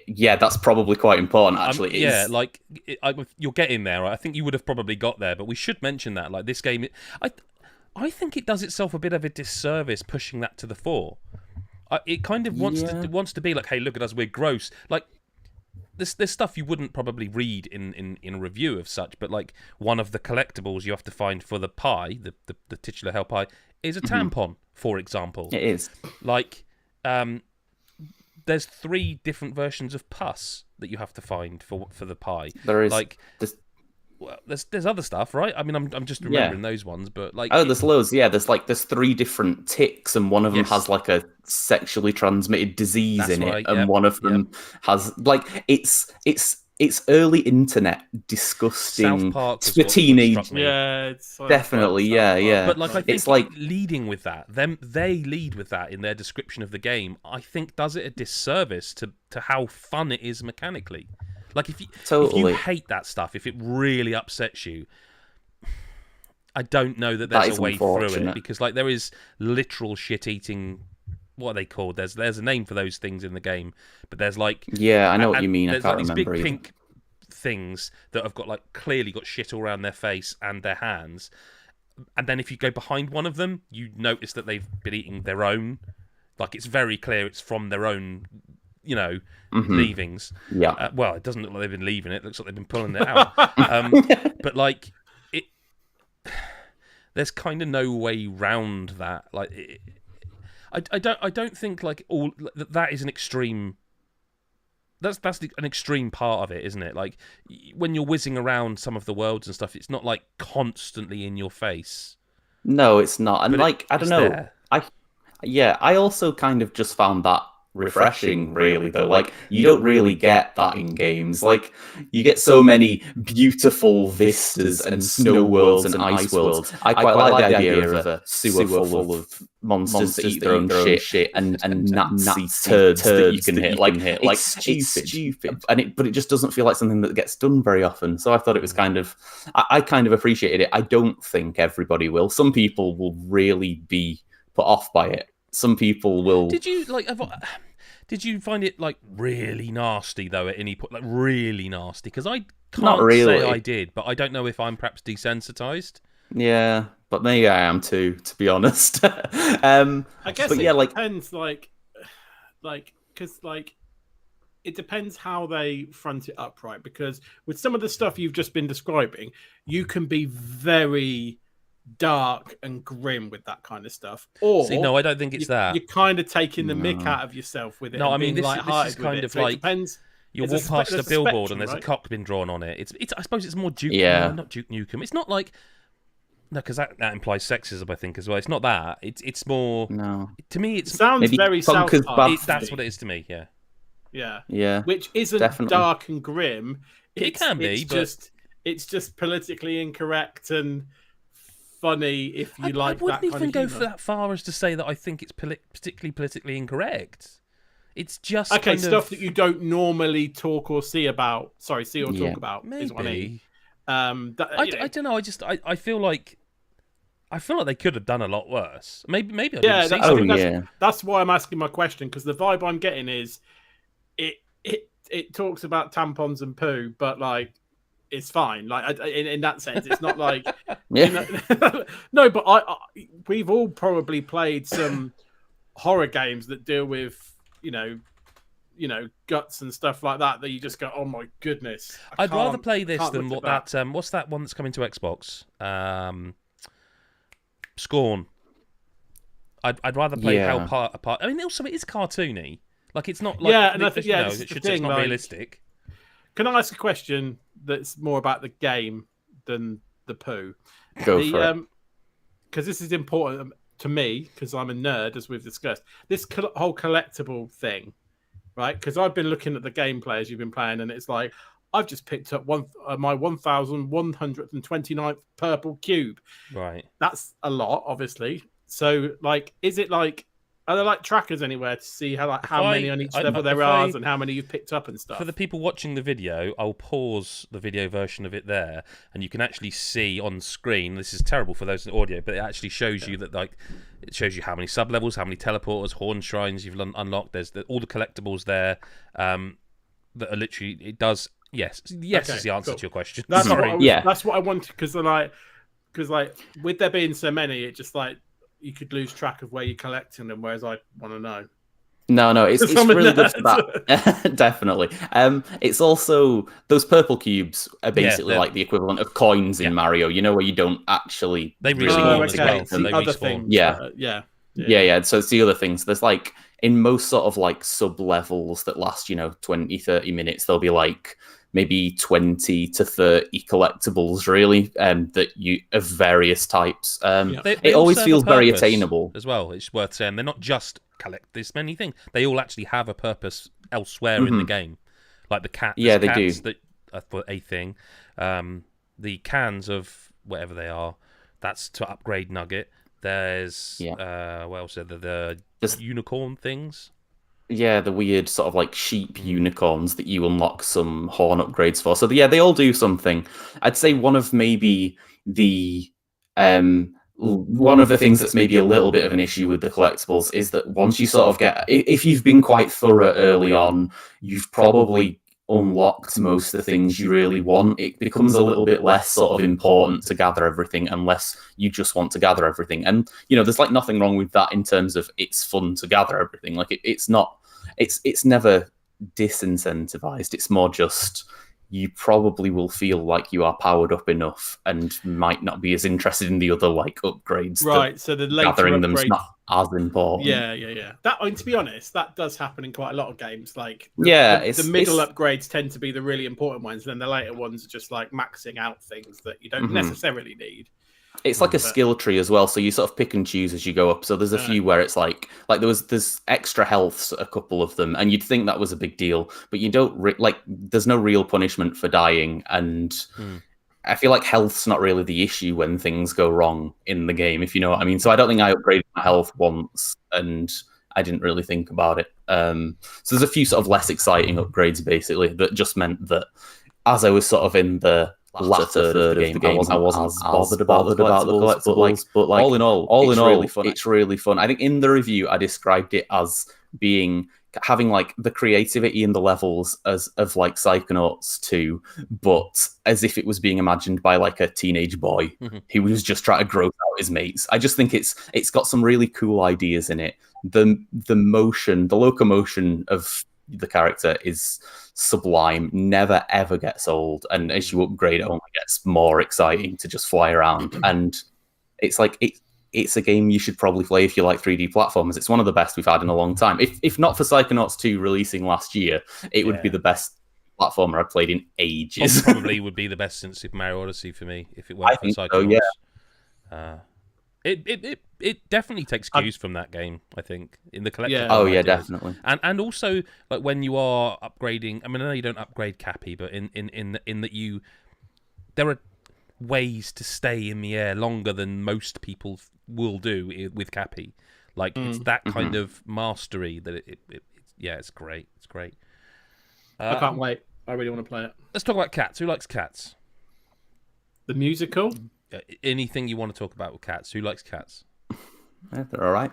yeah, that's probably quite important, actually. You're getting there. Right? I think you would have probably got there, but we should mention that. Like, this game, I think it does itself a bit of a disservice pushing that to the fore. It kind of wants to be like, hey, look at us, we're gross. Like, there's stuff you wouldn't probably read in a review of such, but like one of the collectibles you have to find for the pie, the titular hell pie, is a tampon, for example. It is. Like, there's 3 different versions of pus that you have to find for the pie. There is. Like, there's other stuff, right? I mean, I'm just remembering those ones, but like, there's loads. Yeah, there's 3 different ticks, and one of them has like a sexually transmitted disease in it, and one of them has like it's early internet disgusting for teenage. Yeah, it's like definitely yeah. But like, I think it's like leading with that. They lead with that in their description of the game. I think does it a disservice to how fun it is mechanically. Like, if you hate that stuff, if it really upsets you, I don't know that there's a way through it, because like there is literal shit-eating. What are they called? There's a name for those things in the game, but there's like, yeah, I know what you mean. I can't these remember big either. pink things that have got like clearly got shit all around their face and their hands, and then if you go behind one of them, you notice that they've been eating their own. Like, it's very clear it's from their own, leavings. Yeah. Well, it doesn't look like they've been leaving it. It looks like they've been pulling it out. But like, there's kind of no way round that. Like, I don't think like that is an extreme. That's an extreme part of it, isn't it? Like, when you're whizzing around some of the worlds and stuff, it's not like constantly in your face. No, it's not. And like, I don't know. There. I also kind of just found that refreshing, really, though. Like, you don't really get that in games. Like, you get so many beautiful vistas and snow worlds and ice worlds. I quite like the idea of a sewer full of monsters that eat their own shit and Nazi turds that you can hit. Like, it's stupid. But it just doesn't feel like something that gets done very often. So I thought it was kind of... I kind of appreciated it. I don't think everybody will. Some people will really be put off by it. Some people will... Did you find it like really nasty though at any point? Like really nasty? Because I can't say I did, but I don't know if I'm perhaps desensitized. Yeah, but maybe I am too, to be honest. I guess it depends, because it depends how they front it up, right? Because with some of the stuff you've just been describing, you can be very dark and grim with that kind of stuff. Or no, I don't think it's that. You're kind of taking the mick out of yourself with it. No, I mean this is kind of like, depends. You walk past a billboard and there's a cock been drawn on it. It's I suppose it's more Duke. Yeah. Not Duke Nukem. It's not like because that implies sexism, I think, as well. It's not that. It's more. No. To me, it sounds very South Park. That's what it is to me. Yeah. Yeah. Which isn't definitely dark and grim. It can be, but it's just politically incorrect and funny if you like that kind of I wouldn't even go humor. that far as to say that I think it's particularly politically incorrect. It's just stuff that you don't normally talk or see about. Sorry, talk about. Maybe. Is what I mean. I don't know. I feel like they could have done a lot worse. Maybe I didn't see that's why I'm asking my question, because the vibe I'm getting is it talks about tampons and poo, but like it's fine. Like in that sense, it's not like no. But we've all probably played some horror games that deal with guts and stuff like that you just go, oh my goodness. I'd rather play this than what's that one that's coming to Xbox? Scorn. I'd rather play Hell Apart. I mean, also it is cartoony. Like it's not like it's not realistic. Can I ask a question that's more about the game than the poo? Go for it. Because this is important to me, because I'm a nerd, as we've discussed. This whole collectible thing, right? Because I've been looking at the gameplay as you've been playing, and it's like, I've just picked up my 1,129th purple cube. Right. That's a lot, obviously. So, like, is it like... Are there like trackers anywhere to see how many on each level there are and how many you've picked up and stuff? For the people watching the video, I'll pause the video version of it there, and you can actually see on screen. This is terrible for those in audio, but it actually shows you that it shows you how many sub levels, how many teleporters, horn shrines you've unlocked. There's all the collectibles there that are literally. It does. Yes, is the answer to your question. That's what I wanted, because with there being so many, it just like. You could lose track of where you're collecting them, whereas I want to know. No, it's really good for that. Definitely. It's also, those purple cubes are basically like the equivalent of coins in Mario, where you don't actually... They really need to get them. They respawn. Yeah. So it's the other things. There's like, in most sort of like sub-levels that last, 20, 30 minutes, there'll be like... maybe 20 to 30 collectibles, really, that you of various types. It always feels very attainable as well. It's worth saying they're not just collect this many things; they all actually have a purpose elsewhere in the game. Like the cat, they do. That for a thing. The cans of whatever they are, that's to upgrade Nugget. There's what else? The unicorn things. Yeah, the weird sort of like sheep unicorns that you unlock some horn upgrades for. So they all do something. I'd say one of maybe the one of the things that's maybe a little bit of an issue with the collectibles is that once you sort of get, if you've been quite thorough early on, you've probably unlocked most of the things you really want. It becomes a little bit less sort of important to gather everything unless you just want to gather everything. And there's like nothing wrong with that in terms of it's fun to gather everything. Like it's never disincentivized. It's more just you probably will feel like you are powered up enough and might not be as interested in the other like upgrades. Right. So the later gathering upgrades... them's not as important. Yeah. That, I mean, to be honest, that does happen in quite a lot of games. Like, the middle upgrades tend to be the really important ones, and then the later ones are just like maxing out things that you don't necessarily need. It's like a skill tree as well, so you sort of pick and choose as you go up. So there's a few where it's like there's extra healths, a couple of them, and you'd think that was a big deal, but you don't there's no real punishment for dying, and I feel like health's not really the issue when things go wrong in the game, if you know what I mean. So I don't think I upgraded my health once, and I didn't really think about it. So there's a few sort of less exciting upgrades, basically, that just meant that as I was sort of in the latter third of the game, I wasn't as bothered about the collectibles. But all in all, it's really fun. I think in the review, I described it as having like the creativity in the levels of like Psychonauts 2, but as if it was being imagined by like a teenage boy who was just trying to gross out his mates. I just think it's got some really cool ideas in it. The locomotion of the character is sublime, never ever gets old, and as you upgrade it only gets more exciting to just fly around. And it's like it's a game you should probably play if you like 3D platformers. It's one of the best we've had in a long time. If not for Psychonauts 2 releasing last year, it would be the best platformer I've played in ages. Probably would be the best since Super Mario Odyssey for me if it weren't for Psychonauts. So, It definitely takes cues from that game, I think, in the collection. Oh yeah, definitely. And also, like when you are upgrading, I mean, I know you don't upgrade Cappy, but in that there are ways to stay in the air longer than most people will do with Cappy. Like it's that kind of mastery that it's great. It's great. I can't wait. I really want to play it. Let's talk about Cats. Who likes Cats? The musical? Anything you want to talk about with Cats? Who likes Cats? Yeah, they're all right.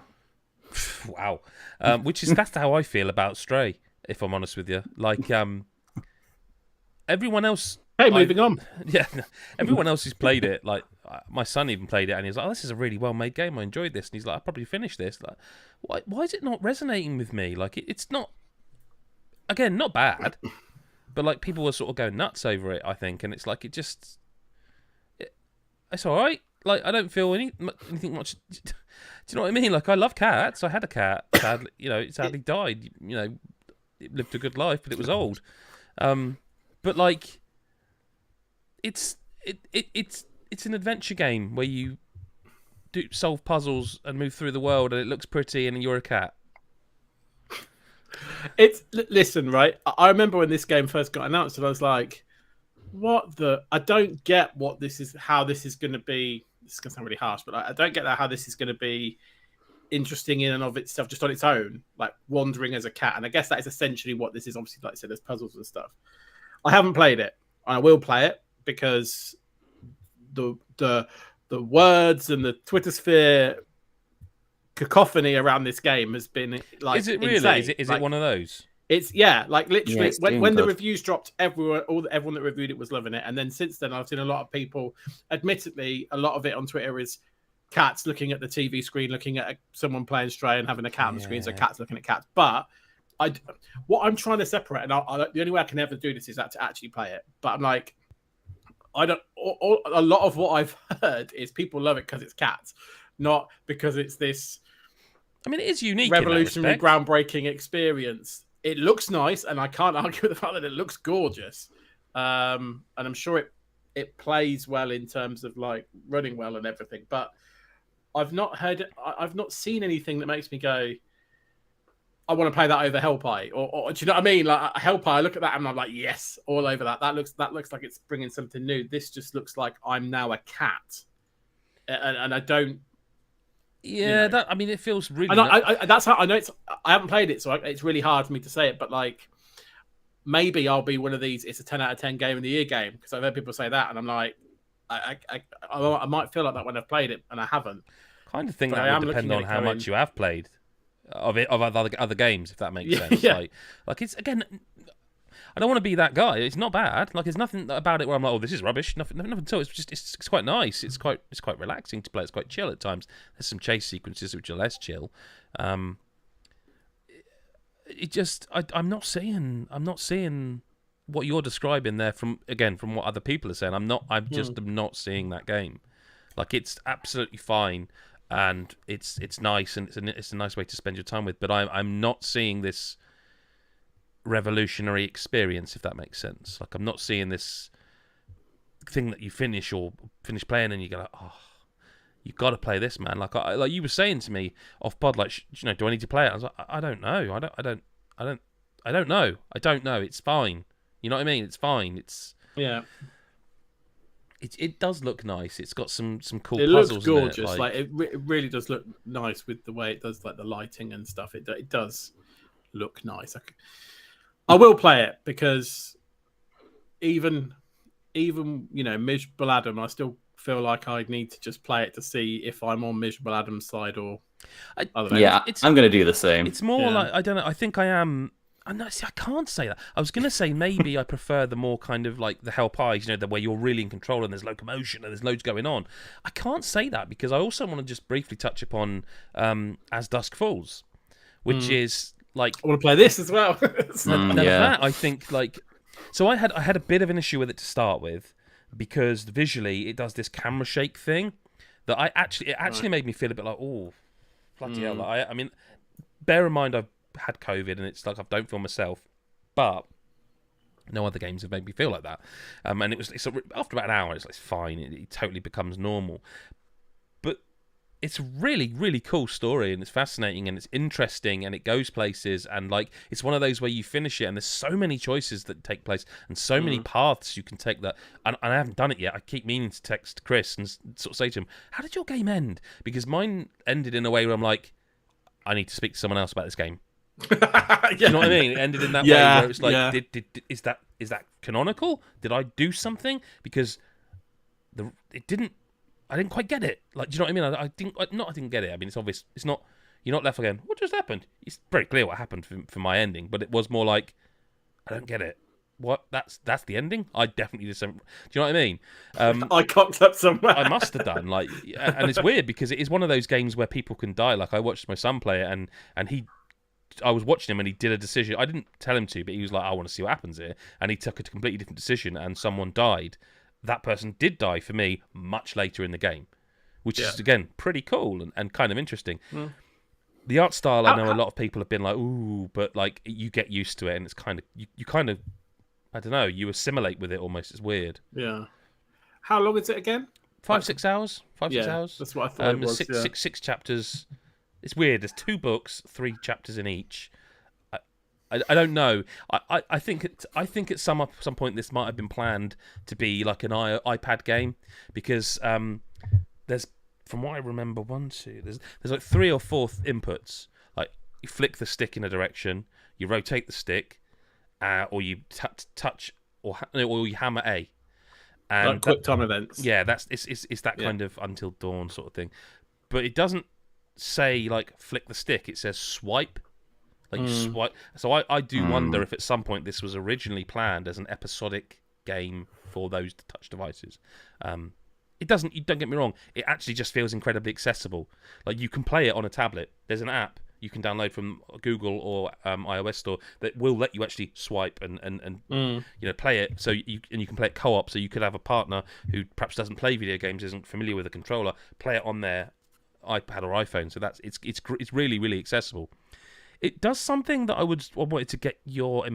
Wow. That's how I feel about Stray, if I'm honest with you. Like, everyone else... Hey, moving on. Yeah, everyone else who's played it, like, my son even played it, and he was like, oh, this is a really well-made game, I enjoyed this. And he's like, I'll probably finish this. Like, why is it not resonating with me? Like, it's not... Again, not bad, but, like, people were sort of going nuts over it, I think, and it's like, it just... It's all right. Like, I don't feel anything much... Do you know what I mean? Like, I love cats. I had a cat. Sadly, it sadly died. It lived a good life, but it was old. But like, it's an adventure game where you do solve puzzles and move through the world, and it looks pretty, and you're a cat. Listen, right? I remember when this game first got announced, and I was like, I don't get how this is going to be. This is going to sound really harsh, but I don't get how this is going to be interesting in and of itself, just on its own, like wandering as a cat. And I guess that is essentially what this is. Obviously, like I said, there's puzzles and stuff. I haven't played it. I will play it because the words and the Twitter sphere cacophony around this game has been like. Is it really? Insane. Is it one of those? It's like literally when the reviews dropped, everyone that reviewed it was loving it, and then since then I've seen a lot of people. Admittedly, a lot of it on Twitter is cats looking at the TV screen, looking at someone playing Stray and having a cat on the screen, so cats looking at cats. But what I'm trying to separate, and the only way I can ever do this is to actually play it. But I'm like, I don't. A lot of what I've heard is people love it because it's cats, not because it's this. I mean, it is unique, revolutionary, groundbreaking experience. It looks nice, and I can't argue with the fact that it looks gorgeous. And I'm sure it plays well in terms of like running well and everything. But I've not seen anything that makes me go, I want to play that over Hellpie, or do you know what I mean? Like Hellpie, I look at that and I'm like, yes, all over that. That looks like it's bringing something new. This just looks like I'm now a cat, and I don't. Yeah, it feels really. That's how I know it's. I haven't played it, so it's really hard for me to say it. But like, maybe I'll be one of these. It's a 10 out of 10 game of the year game because I've heard people say that, and I'm like, I might feel like that when I've played it, and I haven't. Kind of think that would depend on how much you have played of other games, if that makes sense. Yeah. Like it's again. I don't want to be that guy. It's not bad. Like, there's nothing about it where I'm like, oh, this is rubbish. Nothing at all. It's just, it's quite nice. It's quite relaxing to play. It's quite chill at times. There's some chase sequences which are less chill. I'm not seeing what you're describing there from what other people are saying. I'm not seeing that game. Like, it's absolutely fine, and it's nice, and it's a nice way to spend your time with. But I'm not seeing this revolutionary experience, if that makes sense. Like, I'm not seeing this thing that you finish playing and you go like, oh, you got to play this, man. Like you were saying to me off pod, like, do I need to play it? I was like, I don't know. I don't know. I don't know. It's fine. You know what I mean? It's fine. Yeah. It does look nice. It's got some cool It puzzles. Looks gorgeous. In it. It really does look nice with the way it does, like the lighting and stuff. It does look nice. I will play it because even Miserable Adam, I still feel like I need to just play it to see if I'm on Miserable Adam's side or. I don't know. Yeah, I'm going to do the same. It's more like, I don't know. I think I am. See, I can't say that. I was going to say maybe I prefer the more kind of like the Hell Pies, the where you're really in control and there's locomotion and there's loads going on. I can't say that because I also want to just briefly touch upon As Dusk Falls, which is like... I want to play this as well. That, I think, like... So I had a bit of an issue with it to start with because visually it does this camera shake thing that it actually made me feel a bit like, oh, bloody hell. Like, I mean, bear in mind I've had COVID and it's like I don't feel myself, but no other games have made me feel like that. And it's after about an hour, it's fine. It totally becomes normal. But it's a really, really cool story and it's fascinating and it's interesting and it goes places and like it's one of those where you finish it and there's so many choices that take place and so many paths you can take that. And I haven't done it yet. I keep meaning to text Chris and sort of say to him, "How did your game end?" Because mine ended in a way where I'm like, I need to speak to someone else about this game. You know what I mean? It ended in that way where it's like, is that canonical? Did I do something? Because I didn't quite get it. Like, do you know what I mean? I didn't get it. I mean, it's obvious. It's not. You're not left again. What just happened? It's very clear what happened for my ending, but it was more like, I don't get it. What? That's the ending? I definitely did something. Do you know what I mean? I cocked up somewhere. I must have done. Like, and it's weird because it is one of those games where people can die. Like, I watched my son play it, and I was watching him and he did a decision. I didn't tell him to, but he was like, I want to see what happens here. And he took a completely different decision and someone died. That person did die for me much later in the game, which is, again, pretty cool and kind of interesting. The art style, I know a lot of people have been like, ooh, but like you get used to it and it's kind of, you kind of, I don't know, you assimilate with it almost. It's weird. Yeah. How long is it again? 5-6 hours. 5-6 hours. That's what I thought it was. Six chapters. It's weird. There's 2 books, 3 chapters in each. I don't know. I think at some point this might have been planned to be like an iPad game because there's, from what I remember, there's like 3 or 4 inputs. Like you flick the stick in a direction, you rotate the stick, or you touch or you hammer A. And like quick time events. Yeah, it's that kind of Until Dawn sort of thing, but it doesn't say like flick the stick. It says swipe. Like you swipe. So I do wonder if at some point this was originally planned as an episodic game for those touch devices. It doesn't. You don't get me wrong. It actually just feels incredibly accessible. Like you can play it on a tablet. There's an app you can download from Google or iOS store that will let you actually swipe and play it. So you can play it co-op. So you could have a partner who perhaps doesn't play video games, isn't familiar with a controller, play it on their iPad or iPhone. So it's really, really accessible. It does something that I wanted to get your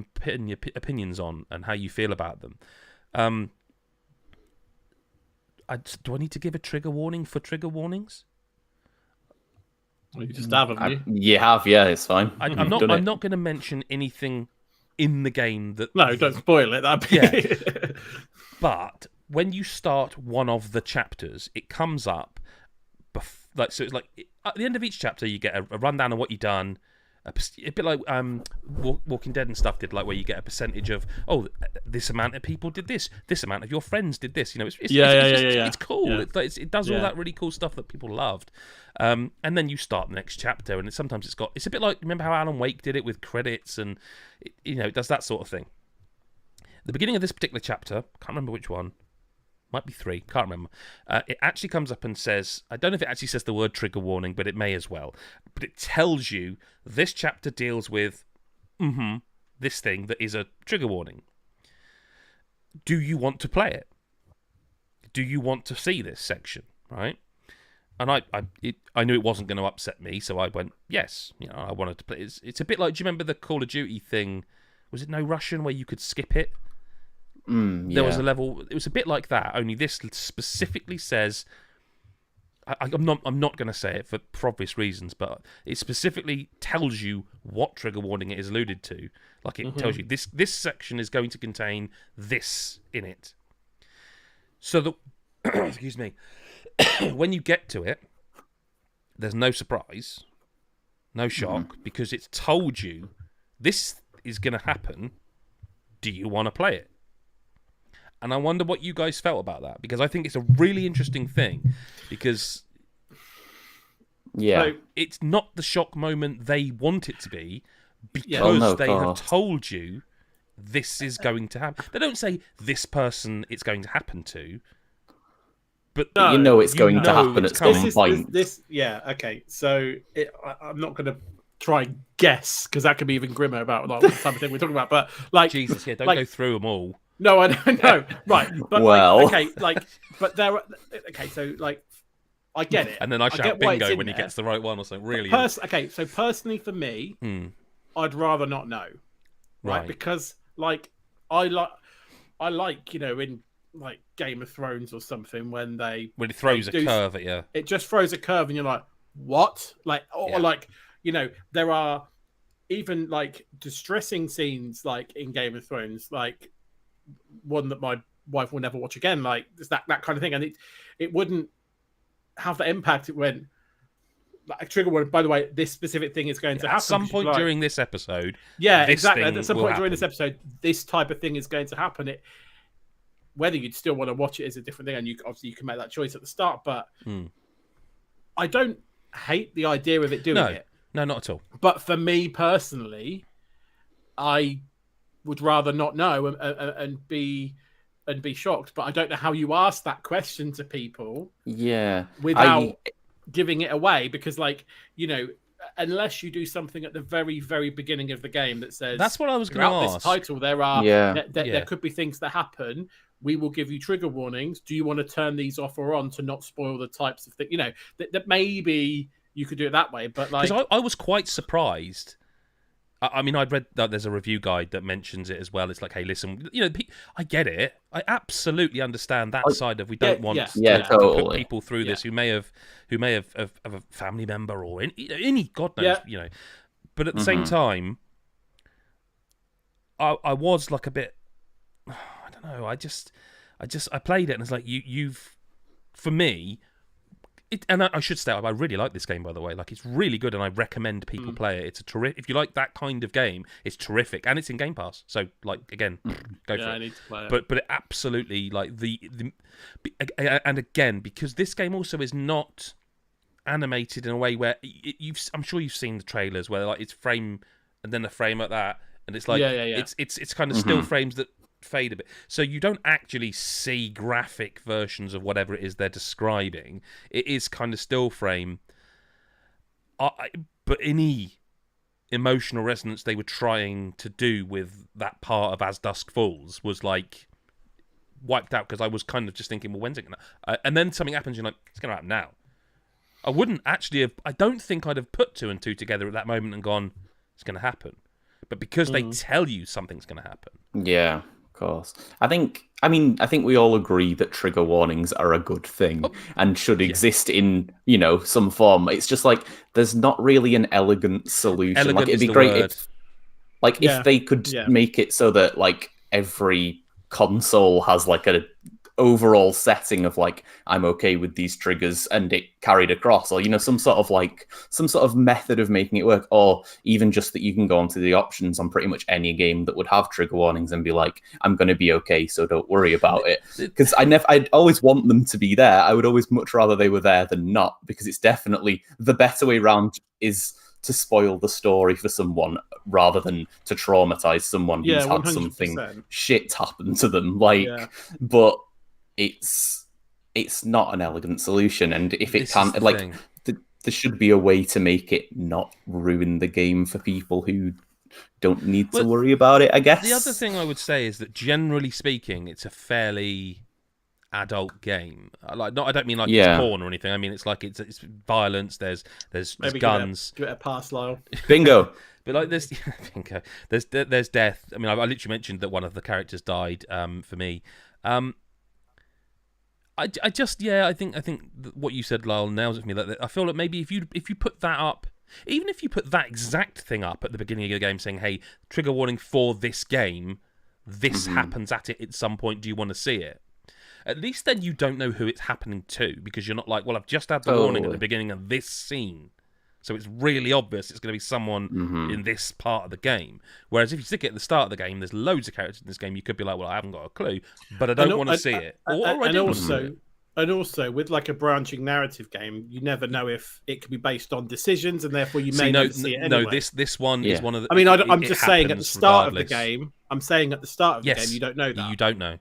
opinions on and how you feel about them. Do I need to give a trigger warning for trigger warnings? Well, you just have, haven't you? You have, yeah, it's fine. I'm not going to mention anything in the game that. No, don't spoil it. Yeah. But when you start one of the chapters, it comes up. So it's like at the end of each chapter, you get a rundown of what you've done. A bit like Walking Dead and stuff did, like where you get a percentage of this amount of people did this amount of your friends did this. It's cool. Yeah. It does all that really cool stuff that people loved, and then you start the next chapter, and sometimes it's a bit like, remember how Alan Wake did it with credits, and it does that sort of thing. The beginning of this particular chapter, can't remember which one. Might be 3, can't remember. It actually comes up and says, I don't know if it actually says the word trigger warning, but it may as well. But it tells you this chapter deals with this thing that is a trigger warning. Do you want to play it? Do you want to see this section? Right? And I knew it wasn't going to upset me, so I went, yes. I wanted to play it. It's a bit like, do you remember the Call of Duty thing? Was it No Russian where you could skip it? There was a level, it was a bit like that, only this specifically says I'm not going to say it for obvious reasons, but it specifically tells you what trigger warning it is alluded to. Like it tells you this section is going to contain this in it. So that excuse me, when you get to it, there's no surprise, no shock, because it's told you this is going to happen. Do you want to play it? And I wonder what you guys felt about that, because I think it's a really interesting thing, because it's not the shock moment they want it to be, because they have told you this is going to happen. They don't say this person it's going to happen to, but you know it's going to happen at some point. So I'm not going to try and guess, because that could be even grimmer about like what type of thing we're talking about. But like, Jesus, don't go through them all. No, I don't know. Right, but well, but there. Okay, so like, I get it, and then I shout bingo when he gets the right one or something. Really? So personally, for me, I'd rather not know, right? Because like, I like in like Game of Thrones or something when it throws a curve at you. It just throws a curve, and you're like, what? Like, or like, there are even like distressing scenes like in Game of Thrones, like one that my wife will never watch again, like that kind of thing, and it wouldn't have the impact it went like a trigger warning. By the way, this specific thing is going to happen at some point during this episode. Yeah, exactly. At some point during this episode, this type of thing is going to happen. Whether you'd still want to watch it is a different thing, and obviously you can make that choice at the start. But I don't hate the idea of it doing it. No, not at all. But for me personally, I would rather not know and be shocked. But I don't know how you ask that question to people. Yeah. Without giving it away, because like, unless you do something at the very, very beginning of the game that says that's what I was going to ask. This title, there could be things that happen. We will give you trigger warnings. Do you want to turn these off or on to not spoil the types of things? That maybe you could do it that way. But like, because I was quite surprised. I mean, I'd read that there's a review guide that mentions it as well. It's like, hey, listen, I get it. I absolutely understand that side of we don't want to put people through this who may have a family member or any God knows, But at the same time, I was like a bit, I don't know. I played it and it's like you've for me. And I should say, I really like this game, by the way. Like, it's really good, and I recommend people play it. It's a terrific. If you like that kind of game, it's terrific, and it's in Game Pass. So, like, again, go for it. I need to play it. But it absolutely, like and again, because this game also is not animated in a way where I'm sure you've seen the trailers where like it's frame and then a frame like that, and it's like it's kind of still frames that fade a bit, so you don't actually see graphic versions of whatever it is they're describing. It is kind of still frame, but any emotional resonance they were trying to do with that part of As Dusk Falls was like wiped out, because I was kind of just thinking, well, when's it gonna and then something happens, you're like, it's gonna happen now. I don't think I'd have put two and two together at that moment and gone, it's gonna happen, but because they tell you something's gonna happen. Yeah, of course. I think we all agree that trigger warnings are a good thing and should exist in, some form. It's just like there's not really an elegant solution. Elegant it'd be great if they could make it so that like every console has like a overall setting of like, I'm okay with these triggers, and it carried across, or some sort of method of making it work, or even just that you can go onto the options on pretty much any game that would have trigger warnings and be like, I'm going to be okay, so don't worry about it. Because I'd always want them to be there. I would always much rather they were there than not, because it's definitely the better way round is to spoil the story for someone rather than to traumatize someone who's had 100%. Something shit happen to them. But it's not an elegant solution, and if it can't, there should be a way to make it not ruin the game for people who don't need to worry about it, I guess. The other thing I would say is that generally speaking, it's a fairly adult game. I don't mean like it's porn or anything. I mean it's like it's violence. There's guns. Give it a pass, Lyle. Bingo. But like this, bingo. There's death. I mean, I literally mentioned that one of the characters died. For me. I think what you said, Lyle, nails it for me. Like, I feel like maybe if you put that up, even if you put that exact thing up at the beginning of the game, saying, "Hey, trigger warning for this game, this happens at it at some point. Do you want to see it?" At least then you don't know who it's happening to, because you're not like, "Well, I've just had the warning at the beginning of this scene, so it's really obvious it's going to be someone in this part of the game." Whereas if you stick it at the start of the game, there's loads of characters in this game. You could be like, "Well, I haven't got a clue, but I don't want to see it." And also, with like a branching narrative game, you never know if it could be based on decisions, and therefore you may never see it anyway. No, this one is one of the... I mean, I'm just saying at the start of the game. I'm saying at the start of the game, you don't know that. You don't know.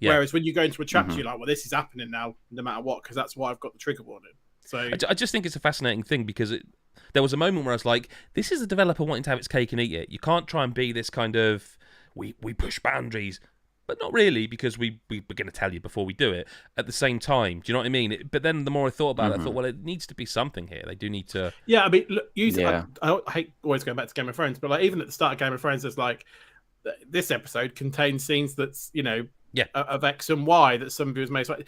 Yeah. Whereas when you go into a chapter, you're like, "Well, this is happening now, no matter what, because that's why I've got the trigger warning." So I just think it's a fascinating thing, because there was a moment where I was like, this is a developer wanting to have its cake and eat it. You can't try and be this kind of, we push boundaries, but not really, because we're going to tell you before we do it. At the same time, do you know what I mean? But then the more I thought about it, I thought, well, it needs to be something here. They do need to... Yeah, I mean, look, I hate always going back to Game of Thrones, but like even at the start of Game of Thrones, there's like, this episode contains scenes that's, of X and Y that some viewers may... So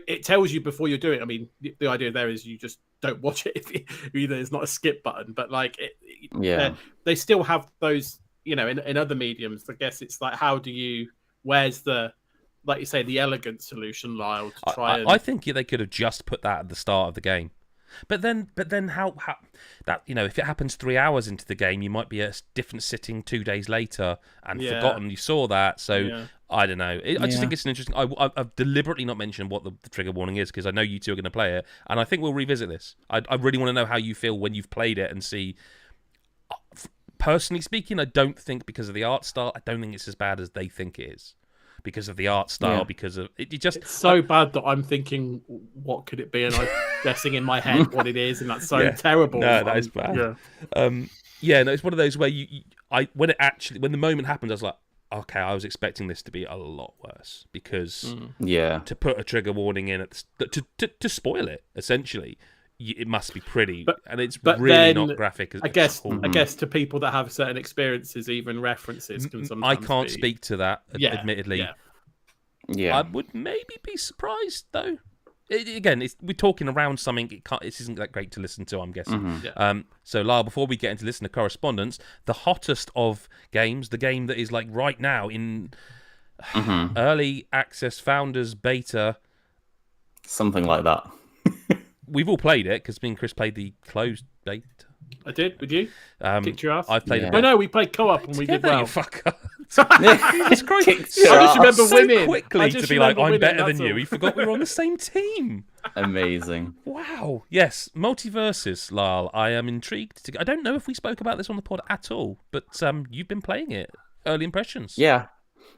it tells you before you do it. I mean, the idea there is you just don't watch it if either there's not a skip button, but like, they still have those, in other mediums. I guess it's like, how do you... Where's the, like you say, the elegant solution, Lyle, to try I think they could have just put that at the start of the game. But then how that, if it happens 3 hours into the game, you might be at a different sitting 2 days later and forgotten you saw that. So I don't know. I just think it's an interesting... I've deliberately not mentioned what the trigger warning is, because I know you two are going to play it, and I think we'll revisit this. I really want to know how you feel when you've played it and see... Personally speaking, I don't think, because of the art style, I don't think it's as bad as they think it is. Because of the art style, because of it, it's so bad that I'm thinking, what could it be? And I'm guessing in my head what it is, and that's so terrible. No, that is bad. It's one of those where when the moment happened, I was like, okay, I was expecting this to be a lot worse, because to put a trigger warning in to spoil it, essentially. It must be pretty, and it's really not graphic. I guess to people that have certain experiences, even references can sometimes. I can't speak to that, admittedly. Yeah, I would maybe be surprised though. We're talking around something. It isn't that great to listen to, I'm guessing. So, Lyle, before we get into listener correspondence, the hottest of games, the game that is like right now in early access, founders beta, something like that. We've all played it, because me and Chris played the closed beta. I did, with you? Kicked your ass? I've played it. I know, we played co-op and we did well. You fucker. Jesus Christ. I just remember winning. Quickly to be like, I'm better than you. He forgot we were on the same team. Amazing. Wow. Yes, Multiversus, Lyle. I am intrigued. I don't know if we spoke about this on the pod at all, but you've been playing it. Early impressions. Yeah.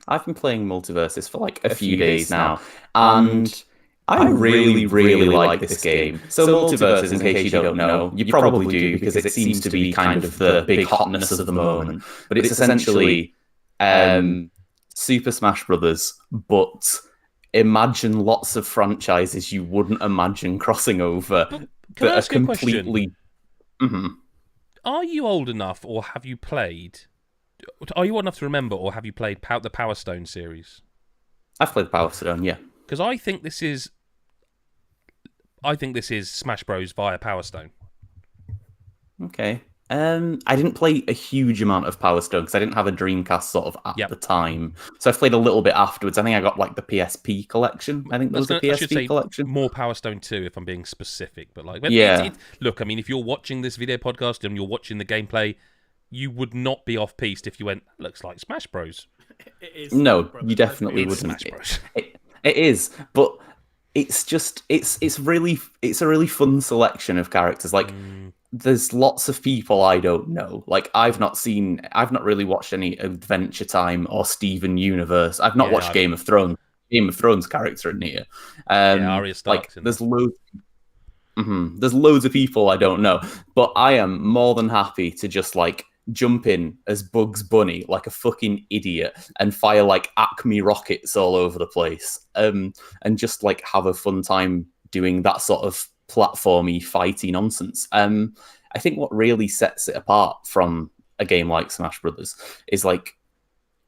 I've been playing Multiversus for like a few days now. And... I really, really like this game. So Multiversus, in case you don't know, you probably do, because it seems to be kind of the big hotness of the moment. But it's essentially Super Smash Brothers, but imagine lots of franchises you wouldn't imagine crossing over that are completely... Are you old enough, or have you played... Are you old enough to remember, or have you played the Power Stone series? I've played Power Stone, yeah. Because I think this is Smash Bros via Power Stone. Okay. I didn't play a huge amount of Power Stone because I didn't have a Dreamcast sort of at the time. So I played a little bit afterwards. I think I got like the PSP collection. I think there was the PSP collection. More Power Stone 2 if I'm being specific. But look, I mean, if you're watching this video podcast and you're watching the gameplay, you would not be off-piste if you went, looks like Smash Bros. It is no, you definitely wouldn't. Smash Bros. It is, but it's a really fun selection of characters. Like, there's lots of people I don't know. Like, I've not really watched any Adventure Time or Steven Universe. I've not watched Game of Thrones. Game of Thrones character in here. Arya Stark's there's loads. There's loads of people I don't know, but I am more than happy to just like jump in as Bugs Bunny like a fucking idiot and fire like Acme rockets all over the place, and just like have a fun time doing that sort of platformy fighty nonsense. I think what really sets it apart from a game like Smash Brothers is like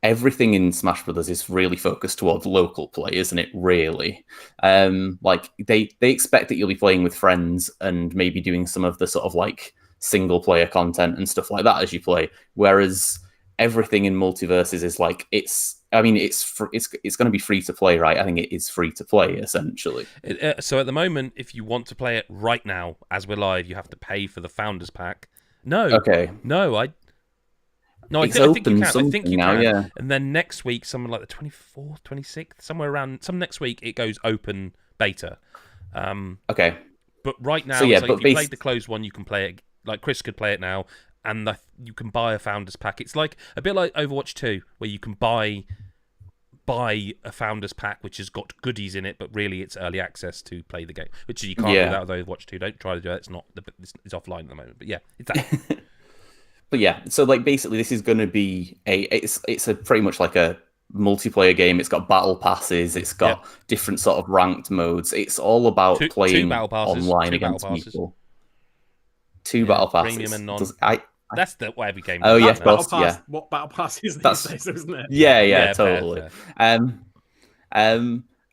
everything in Smash Brothers is really focused towards local play, isn't it? Really, like they expect that you'll be playing with friends and maybe doing some of the sort of like single player content and stuff like that as you play. Whereas everything in Multiversus is like it's going to be free to play, right? I think it is free to play essentially. So at the moment, if you want to play it right now as we're live, you have to pay for the Founders Pack. No, okay, no, I think you can. I think you can. Yeah. And then next week, something like the 24th, 26th, somewhere around next week, it goes open beta. Okay. But right now, so, yeah, if you played the closed one, you can play it. Like Chris could play it now, and you can buy a Founders Pack. It's like a bit like Overwatch 2, where you can buy a Founders Pack, which has got goodies in it, but really it's early access to play the game, which you can't do that with Overwatch 2. Don't try to do it. It's offline at the moment. But yeah, it's that. But yeah, so like basically this is going to be it's a pretty much like a multiplayer game. It's got battle passes. It's got different sort of ranked modes. It's all about playing online against people. Two battle passes. Premium and non. That's what every game. Oh yeah, of course. Yeah. What battle pass is these days, isn't it? Yeah, totally. Fair.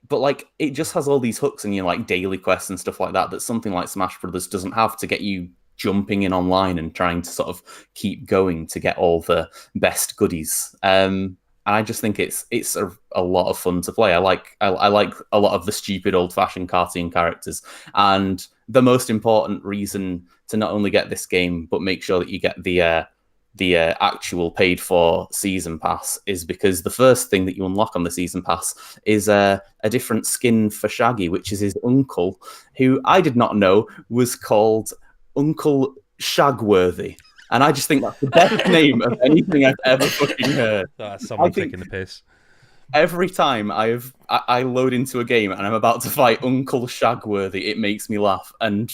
But like it just has all these hooks and like daily quests and stuff like that. That something like Smash Brothers doesn't have to get you jumping in online and trying to sort of keep going to get all the best goodies. And I just think it's a lot of fun to play. I like a lot of the stupid old-fashioned cartoon characters. And the most important reason to not only get this game but make sure that you get the actual paid-for season pass is because the first thing that you unlock on the season pass is a different skin for Shaggy, which is his uncle, who I did not know was called Uncle Shagworthy. And I just think that's the best name of anything I've ever fucking heard. That's someone taking the piss. Every time I load into a game and I'm about to fight Uncle Shagworthy, it makes me laugh. And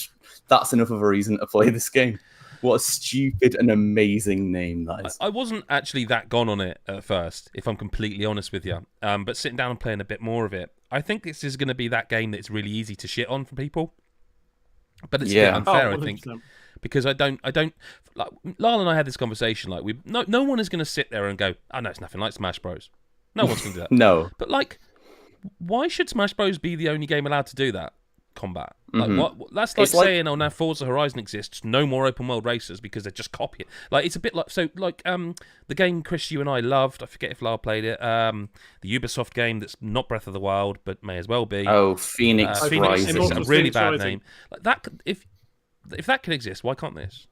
that's enough of a reason to play this game. What a stupid and amazing name that is. I wasn't actually that gone on it at first, if I'm completely honest with you. But sitting down and playing a bit more of it, I think this is going to be that game that's really easy to shit on for people. But it's a bit unfair, I think, because I don't. Like Lyle and I had this conversation. Like no one is going to sit there and go, "Oh no, it's nothing like Smash Bros." No one's going to do that. No. But like, why should Smash Bros be the only game allowed to do that? Combat. Like what? That's like saying, "Oh, now Forza Horizon exists. No more open world races because they just copy it." Like it's a bit like the game Chris, you and I loved. I forget if Lyle played it. The Ubisoft game that's not Breath of the Wild, but may as well be. Oh, Phoenix Rising. It's a really bad name. Like that. If that can exist, why can't this?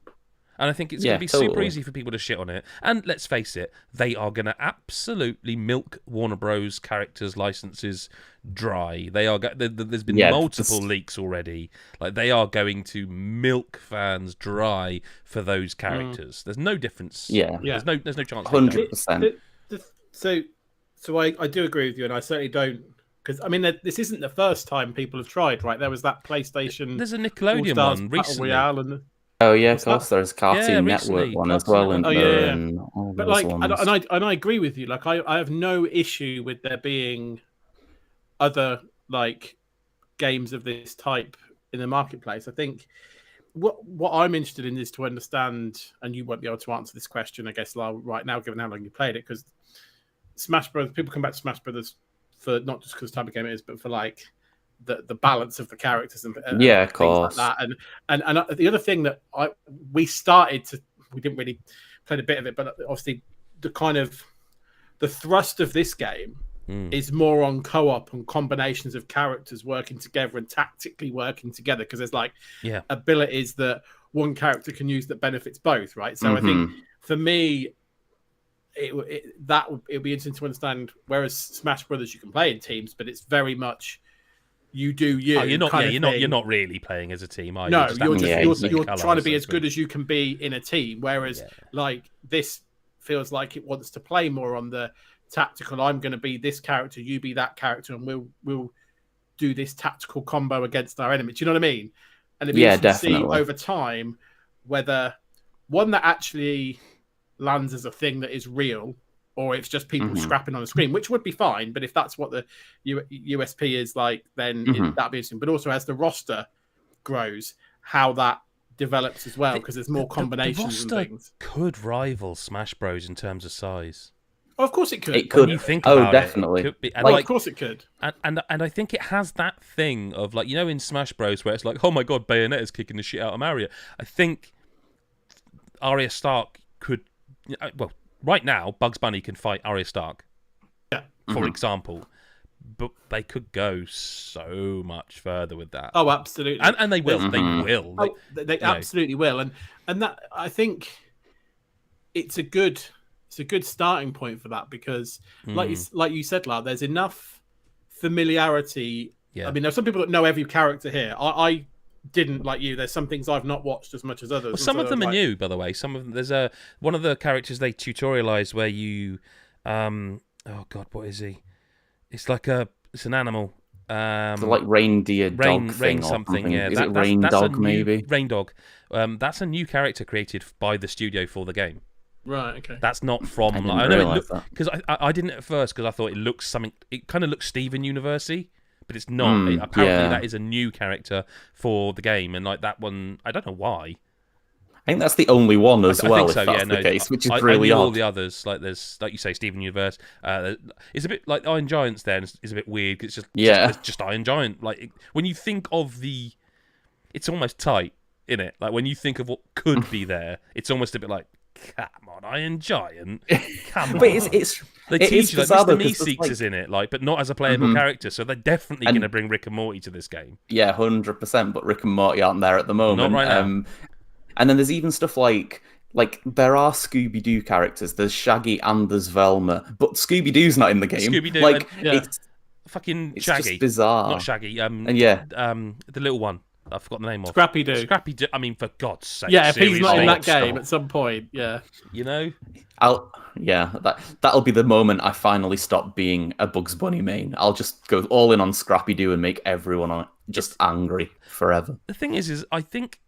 And I think it's going to be super easy for people to shit on it. And let's face it, they are going to absolutely milk Warner Bros. Characters' licenses dry. They are. There's been multiple leaks already. Like they are going to milk fans dry for those characters. There's no difference. Yeah. There's no chance. 100%. So I do agree with you, and I certainly don't. Because I mean, this isn't the first time people have tried, right? There was that PlayStation. There's a Nickelodeon one recently. Oh yeah, of course. There's Cartoon Network one as well, and but like, and I agree with you. Like, I have no issue with there being other like games of this type in the marketplace. I think what I'm interested in is to understand, and you won't be able to answer this question, I guess, Lyle, right now, given how long you played it, because Smash Brothers, people come back to Smash Brothers for not just because the type of game it is, but for like the balance of the characters and of course, like that. And the other thing that we didn't really play a bit of it, but obviously the thrust of this game is more on co-op and combinations of characters working together and tactically working together, because there's like abilities that one character can use that benefits both, right? So I think for me, it would be interesting to understand. Whereas Smash Brothers, you can play in teams, but it's very much you do you. Oh, you're not really playing as a team, are you? No, you're trying to be as good as you can be in a team. Whereas like this feels like it wants to play more on the tactical. I'm going to be this character, you be that character, and we'll do this tactical combo against our enemy. Do you know what I mean? And it'd be interesting to see over time whether one that actually lands as a thing that is real, or it's just people scrapping on the screen, which would be fine. But if that's what the USP is like, then that'd be interesting. But also as the roster grows, how that develops as well, because there's more combinations the and things. Could rival Smash Bros in terms of size. Oh, of course it could. It could. When you think about definitely. it could be, and Of course it could. And I think it has that thing of like, you know, in Smash Bros where it's like, oh my god, Bayonetta's kicking the shit out of Mario. I think Arya Stark could, well, right now Bugs Bunny can fight Arya Stark, for example, but they could go so much further with that. Oh, absolutely. And they will. They will. They absolutely will. And that, I think, it's a good starting point for that, because like you said, Lyle, there's enough familiarity. I mean, there's some people that know every character here. I didn't, like you. There's some things I've not watched as much as others. Well, some of them are new, by the way. Some of them, there's one of the characters they tutorialized where you oh god, what is he? It's like it's an animal. So like reindeer dog rain something. Yeah, is it rain dog maybe? Rain dog. That's a new character created by the studio for the game. Right. Okay. That's not from. I didn't realize that, because I didn't at first, because I thought it looks something. It kind of looks Steven Universe-y, but it's not. Apparently, that is a new character for the game, and like that one, I don't know why. I think that's the only one as well. Think so, if that's the case, which is really odd. All the others, like there's, like you say, Steven Universe. It's a bit like Iron Giants. Then is a bit weird. It's just Iron Giant. Like when you think of it's almost tight, isn't it? Like when you think of what could be there, it's almost a bit like, come on, Iron Giant. Come on. But it's they teach you like Mr. Meeseeks is in it, like, but not as a playable character. So they're definitely going to bring Rick and Morty to this game. Yeah, 100%. But Rick and Morty aren't there at the moment. Not right now. And then there's even stuff like there are Scooby-Doo characters. There's Shaggy and there's Velma, but Scooby-Doo's not in the game. Scooby-Doo, like it's fucking it's Shaggy, just bizarre. not Shaggy. and the little one. I've forgotten the name of. Scrappy Doo. Scrappy Doo. I mean, for God's sake. Yeah, if he's not in that seriously. game at some point, yeah. You know? That'll be the moment I finally stop being a Bugs Bunny main. I'll just go all in on Scrappy Doo and make everyone just angry forever. The thing is I think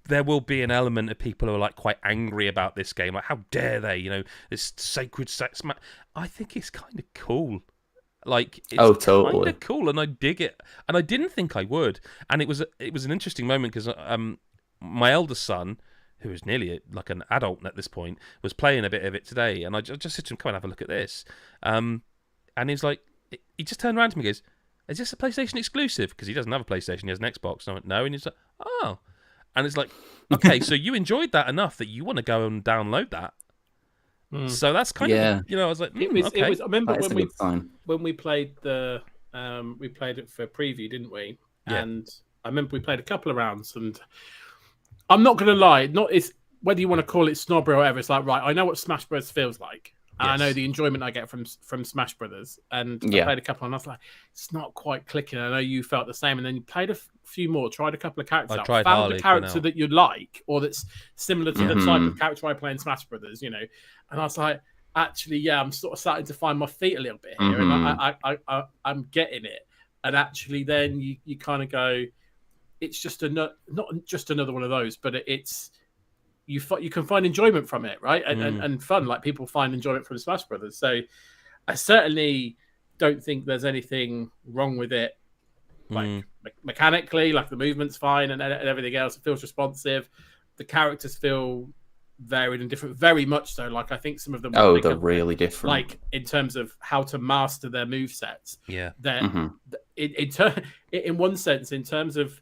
there will be an element of people who are like quite angry about this game. Like, how dare they? You know, this sacred sex. I think it's kind of cool. Like, it's totally kind of cool, and I dig it. And I didn't think I would. And it was an interesting moment because my eldest son, who is nearly like an adult at this point, was playing a bit of it today, and I just said to him, "Come and have a look at this." And he's like, he just turned around to me and goes, "Is this a PlayStation exclusive?" Because he doesn't have a PlayStation, he has an Xbox. And I went, "No," and he's like, "Oh." And it's like, okay, so you enjoyed that enough that you want to go and download that. So that's kind of, you know, I was like, okay. I remember when we played we played it for preview, didn't we? Yeah. And I remember we played a couple of rounds, and I'm not going to lie, it's whether you want to call it snobbery or whatever. It's like, right, I know what Smash Bros feels like. And I know the enjoyment I get from Smash Brothers, and I played a couple, and I was like, it's not quite clicking. I know you felt the same, and then you played a few more, tried a couple of characters out, found Harley a character that you like, or that's similar to the type of character I play in Smash Brothers, you know. And I was like, actually, I'm sort of starting to find my feet a little bit here, and I'm getting it. And actually, then you kind of go, it's just not just another one of those, but it's. You can find enjoyment from it, right? And fun, like people find enjoyment from Smash Brothers. So I certainly don't think there's anything wrong with it, like mechanically, like the movement's fine and everything else. It feels responsive. The characters feel varied and different, very much so. Like I think some of them, they're really different. Like in terms of how to master their movesets. Yeah, they're in one sense, in terms of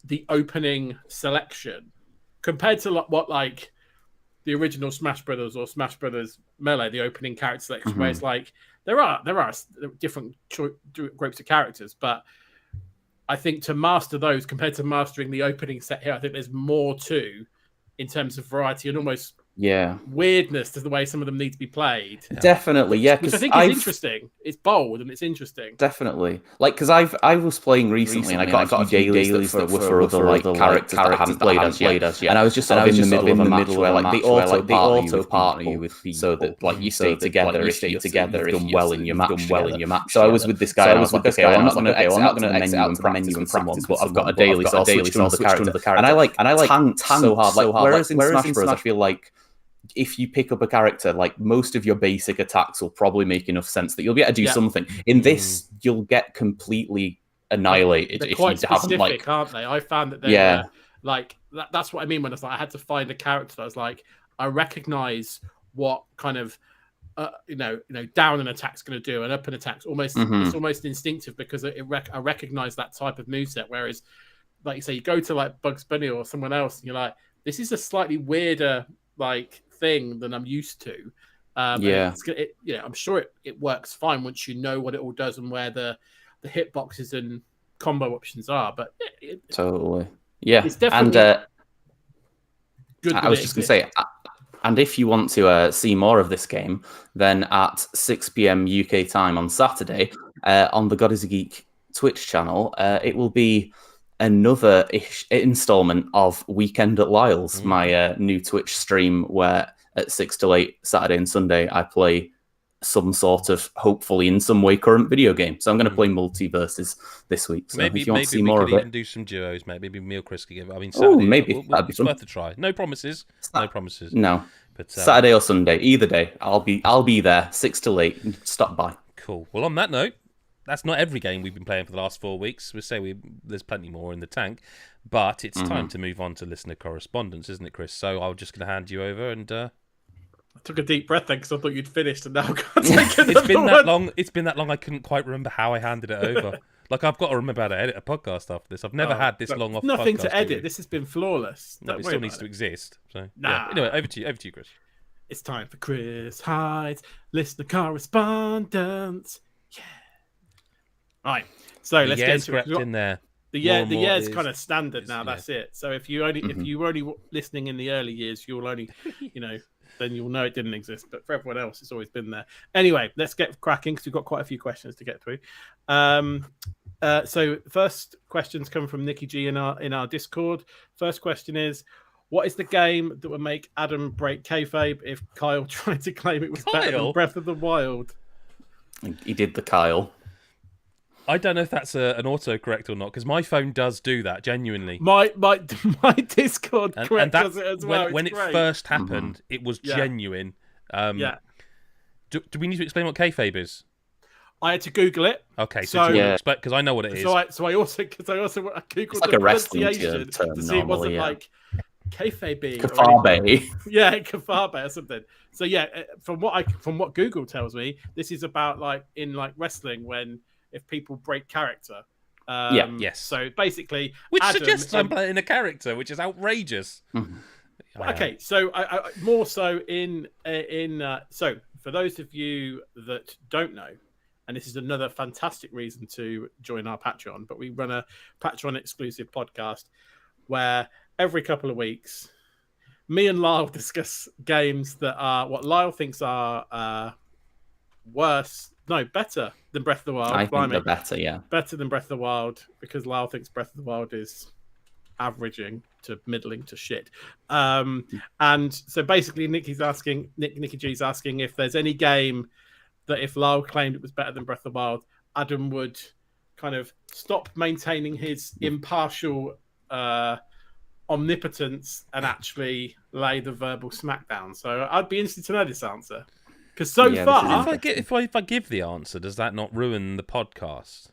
the opening selection. Compared to what like the original Smash Brothers or Smash Brothers Melee, the opening character selection, where it's like there are different groups of characters, but I think to master those compared to mastering the opening set here, I think there's more to in terms of variety and almost weirdness to the way some of them need to be played. Definitely, which I think is interesting. It's bold and it's interesting. Definitely, like because I was playing recently and I got a few dailies that were for other like characters that I haven't played as yet, and I was just in the middle of a match where like they auto partner you with people, so that like you stay together if you've done well in your match. So I was with this guy and I was like, okay, I'm not going to exit out to the menu and practice, but I've got a daily, so I'll switch to another character. And I like tanked so hard. Like whereas in Smash Bros, I feel like if you pick up a character, like most of your basic attacks will probably make enough sense that you'll be able to do something. In this, you'll get completely annihilated if you haven't like. Aren't they? I found that they like that's what I mean when it's like I had to find a character that I was like, I recognize what kind of down an attack's going to do, and up an attack's almost it's almost instinctive because I recognize that type of moveset. Whereas, like you say, you go to like Bugs Bunny or someone else, and you're like, this is a slightly weirder like thing than I'm used to. I'm sure it works fine once you know what it all does and where the hitboxes and combo options are. But totally, yeah, it's definitely good. I was just going to say. And if you want to see more of this game, then at 6 p.m. UK time on Saturday, on the God is a Geek Twitch channel, it will be another installment of Weekend at Lyle's, my new Twitch stream where at 6 to 8 Saturday and Sunday, I play some sort of, hopefully in some way, current video game. So I'm going to play Multiversus this week. So if you want to see more of it, even do some duos, mate. Maybe me or Chris could give it. I mean, Saturday, maybe that'd be it's fun. worth a try. No promises. No promises. No. But Saturday or Sunday, either day, I'll be there 6 to 8. Stop by. Cool. Well, on that note, that's not every game we've been playing for the last 4 weeks. There's plenty more in the tank, but it's time to move on to listener correspondence, isn't it, Chris? So I'm just going to hand you over and. I took a deep breath then because I thought you'd finished, and now I've got to take another It's been that one. long. It's been that long. I couldn't quite remember how I handed it over. Like I've got to remember how to edit a podcast after this. I've never had this long off. Nothing podcast to edit. This has been flawless. No, it still needs to exist. So Nah. Anyway, over to you, Chris. It's time for Chris Hyde's listener correspondence. Yeah. Right. So let's get into it. In there. The year's kind of standard now. That's it. So if you were only listening in the early years, you'll only, then you'll know it didn't exist. But for everyone else, it's always been there. Anyway, let's get cracking because we've got quite a few questions to get through. So first questions come from Nikki G in our Discord. First question is, what is the game that would make Adam break kayfabe if Kyle tried to claim it was better than Breath of the Wild? He did the Kyle. I don't know if that's an autocorrect or not, because my phone does do that, genuinely. My Discord correct does it as well. When it first happened, it was genuine. Do we need to explain what kayfabe is? I had to Google it. Okay, so because I know what it is. So I also Googled like the a wrestling pronunciation term to see it wasn't like kayfabe. Kafabe. Yeah, kafabe or something. So from what Google tells me, this is about like in like wrestling if people break character. Yes. So basically, which Adam, suggests I'm playing a character, which is outrageous. Okay, so I more so in so for those of you that don't know, and this is another fantastic reason to join our Patreon, but we run a Patreon exclusive podcast where every couple of weeks, me and Lyle discuss games that are what Lyle thinks are better than Breath of the Wild. I think they're better, yeah. Better than Breath of the Wild, because Lyle thinks Breath of the Wild is averaging to middling to shit. And so basically Nikki G's asking if there's any game that if Lyle claimed it was better than Breath of the Wild, Adam would kind of stop maintaining his impartial omnipotence and actually lay the verbal smackdown. So I'd be interested to know this answer. Because far, if I give the answer, does that not ruin the podcast?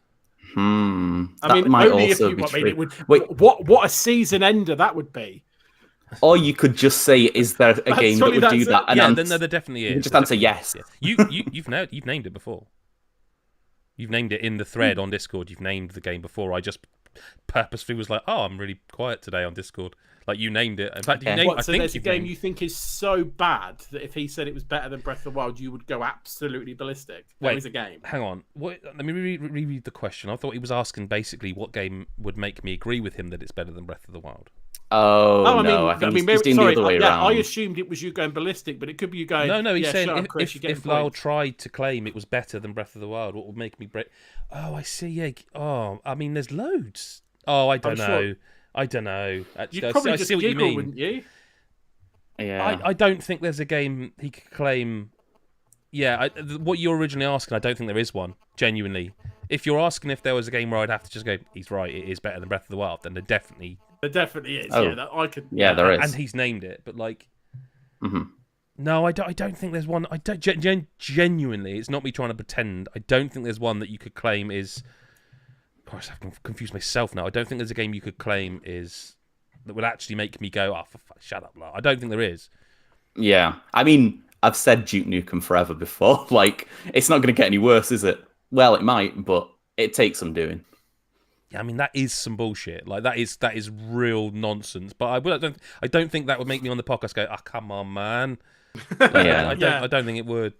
I mean, only if you. I mean, it would. Wait, what a season ender that would be. Or you could just say, "Is there a game that would do that?" And then there definitely is. You just answer yes. Yeah. You've named it before. You've named it in the thread on Discord. You've named the game before. I just purposefully was like, "Oh, I'm really quiet today on Discord." Like you named it. In fact, you named. So there's a game you think is so bad that if he said it was better than Breath of the Wild, you would go absolutely ballistic. There is a game. Hang on. Let me reread the question. I thought he was asking basically what game would make me agree with him that it's better than Breath of the Wild. Oh no! I think he's doing the other way around. I assumed it was you going ballistic, but it could be you going. No. He's saying if Lyle tried to claim it was better than Breath of the Wild, what would make me break? Oh, I see. Yeah. Oh, I mean, there's loads. Oh, I don't know. Sure. I don't know. You'd probably just see what giggle, you mean. wouldn't you? Yeah. I don't think there's a game he could claim. Yeah, what you're originally asking, I don't think there is one. Genuinely, if you're asking if there was a game where I'd have to just go, he's right, it is better than Breath of the Wild, then there definitely is. Oh. Yeah, I could. Yeah, there is, and he's named it. But like, no, I don't think there's one. I don't genuinely. It's not me trying to pretend. I don't think there's one that you could claim is. Gosh, I've confused myself now. I don't think there's a game you could claim that would actually make me go, "Oh, shut up, Lyle." I don't think there is. Yeah, I mean, I've said Duke Nukem Forever before. Like, it's not going to get any worse, is it? Well, it might, but it takes some doing. Yeah, I mean that is some bullshit. Like that is real nonsense. But I don't think that would make me on the podcast go, "Ah, come on, man." Yeah. I don't think it would.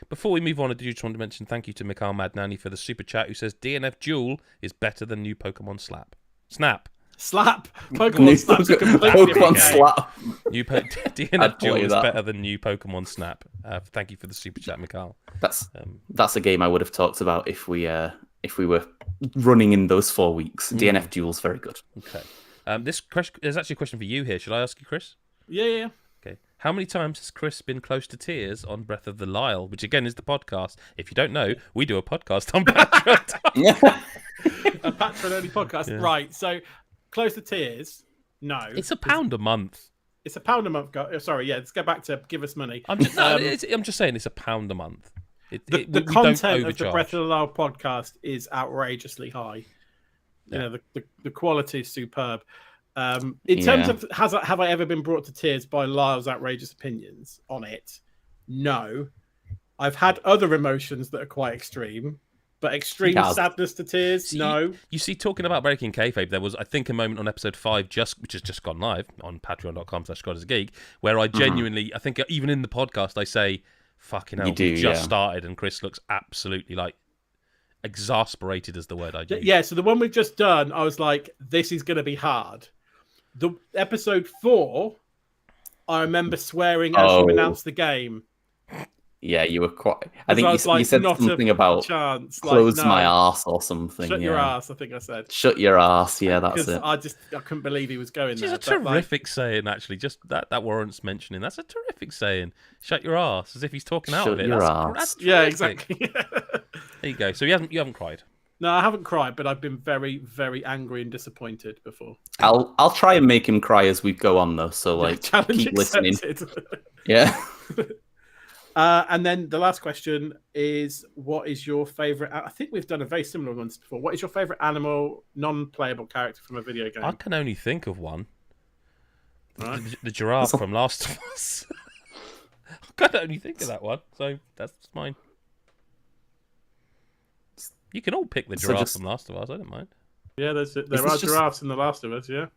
Before we move on, I do just want to mention thank you to Mikhail Madnani for the super chat, who says DNF Duel is better than new Pokemon Snap. Pokemon Snap's a completely Pokemon different game. Slap. DNF Duel is that. better than new Pokemon Snap. Thank you for the super chat, Mikhail. That's a game I would have talked about if we were running in those 4 weeks. DNF Duel's very good. Okay. There's actually a question for you here. Should I ask you, Chris? Yeah. Okay. How many times has Chris been close to tears on Breath of the Lyle, which again is the podcast? If you don't know, we do a podcast on Patreon. A Patreon-only podcast. Yeah. Right, so close to tears, no. It's £1 a month. It's £1 a month. Sorry, yeah, let's go back to give us money. I'm just saying it's £1 a month. The content of the Breath of the Lyle podcast is outrageously high. Yeah. You know, the quality is superb. In terms of have I ever been brought to tears by Lyle's outrageous opinions on it? No. I've had other emotions that are quite extreme, but extreme sadness to tears, no. You see, talking about breaking kayfabe, there was, I think, a moment on episode 5, which has just gone live on patreon.com/GodIsAGeek, where I genuinely, I think even in the podcast, I say, fucking hell, we just started, and Chris looks absolutely like exasperated is the word I use. Yeah, so the one we've just done, I was like, this is going to be hard. The episode 4, I remember swearing as you announced the game. Yeah, you were quite. I think you said something about close my arse or something. Shut your ass, I think I said. Shut your ass, yeah, that's it. I couldn't believe he was going there. It's a terrific saying, actually. Just that warrants mentioning. That's a terrific saying. Shut your ass, as if he's talking out of it. That's yeah, exactly. There you go. So you haven't cried. No, I haven't cried, but I've been very, very angry and disappointed before. I'll try and make him cry as we go on, though. So keep listening. Yeah. And then the last question is, what is your favorite? I think we've done a very similar one before. What is your favorite animal, non-playable character from a video game? I can only think of one. Right. The giraffe from Last of Us. I can only think of that one, so that's mine. You can all pick the giraffe from Last of Us. I don't mind. Yeah, there are giraffes in The Last of Us. Yeah.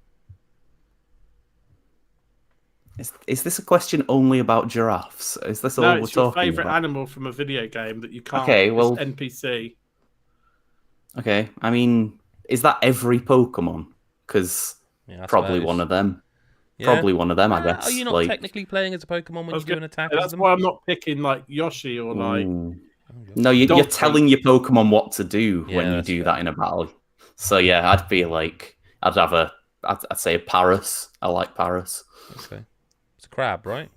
Is this a question only about giraffes? Is this all we're talking about? No, it's your favourite animal from a video game that you can't. Okay, well, NPC. Okay, I mean, is that every Pokemon? Because probably one of them. Yeah. Probably one of them, I guess. Are you not technically playing as a Pokemon when you do an attack? That's why I'm not picking like Yoshi or like. No, you're telling your Pokemon what to do when you do that in a battle. So yeah, I'd say a Paras. I like Paras. Okay. It's a crab, right?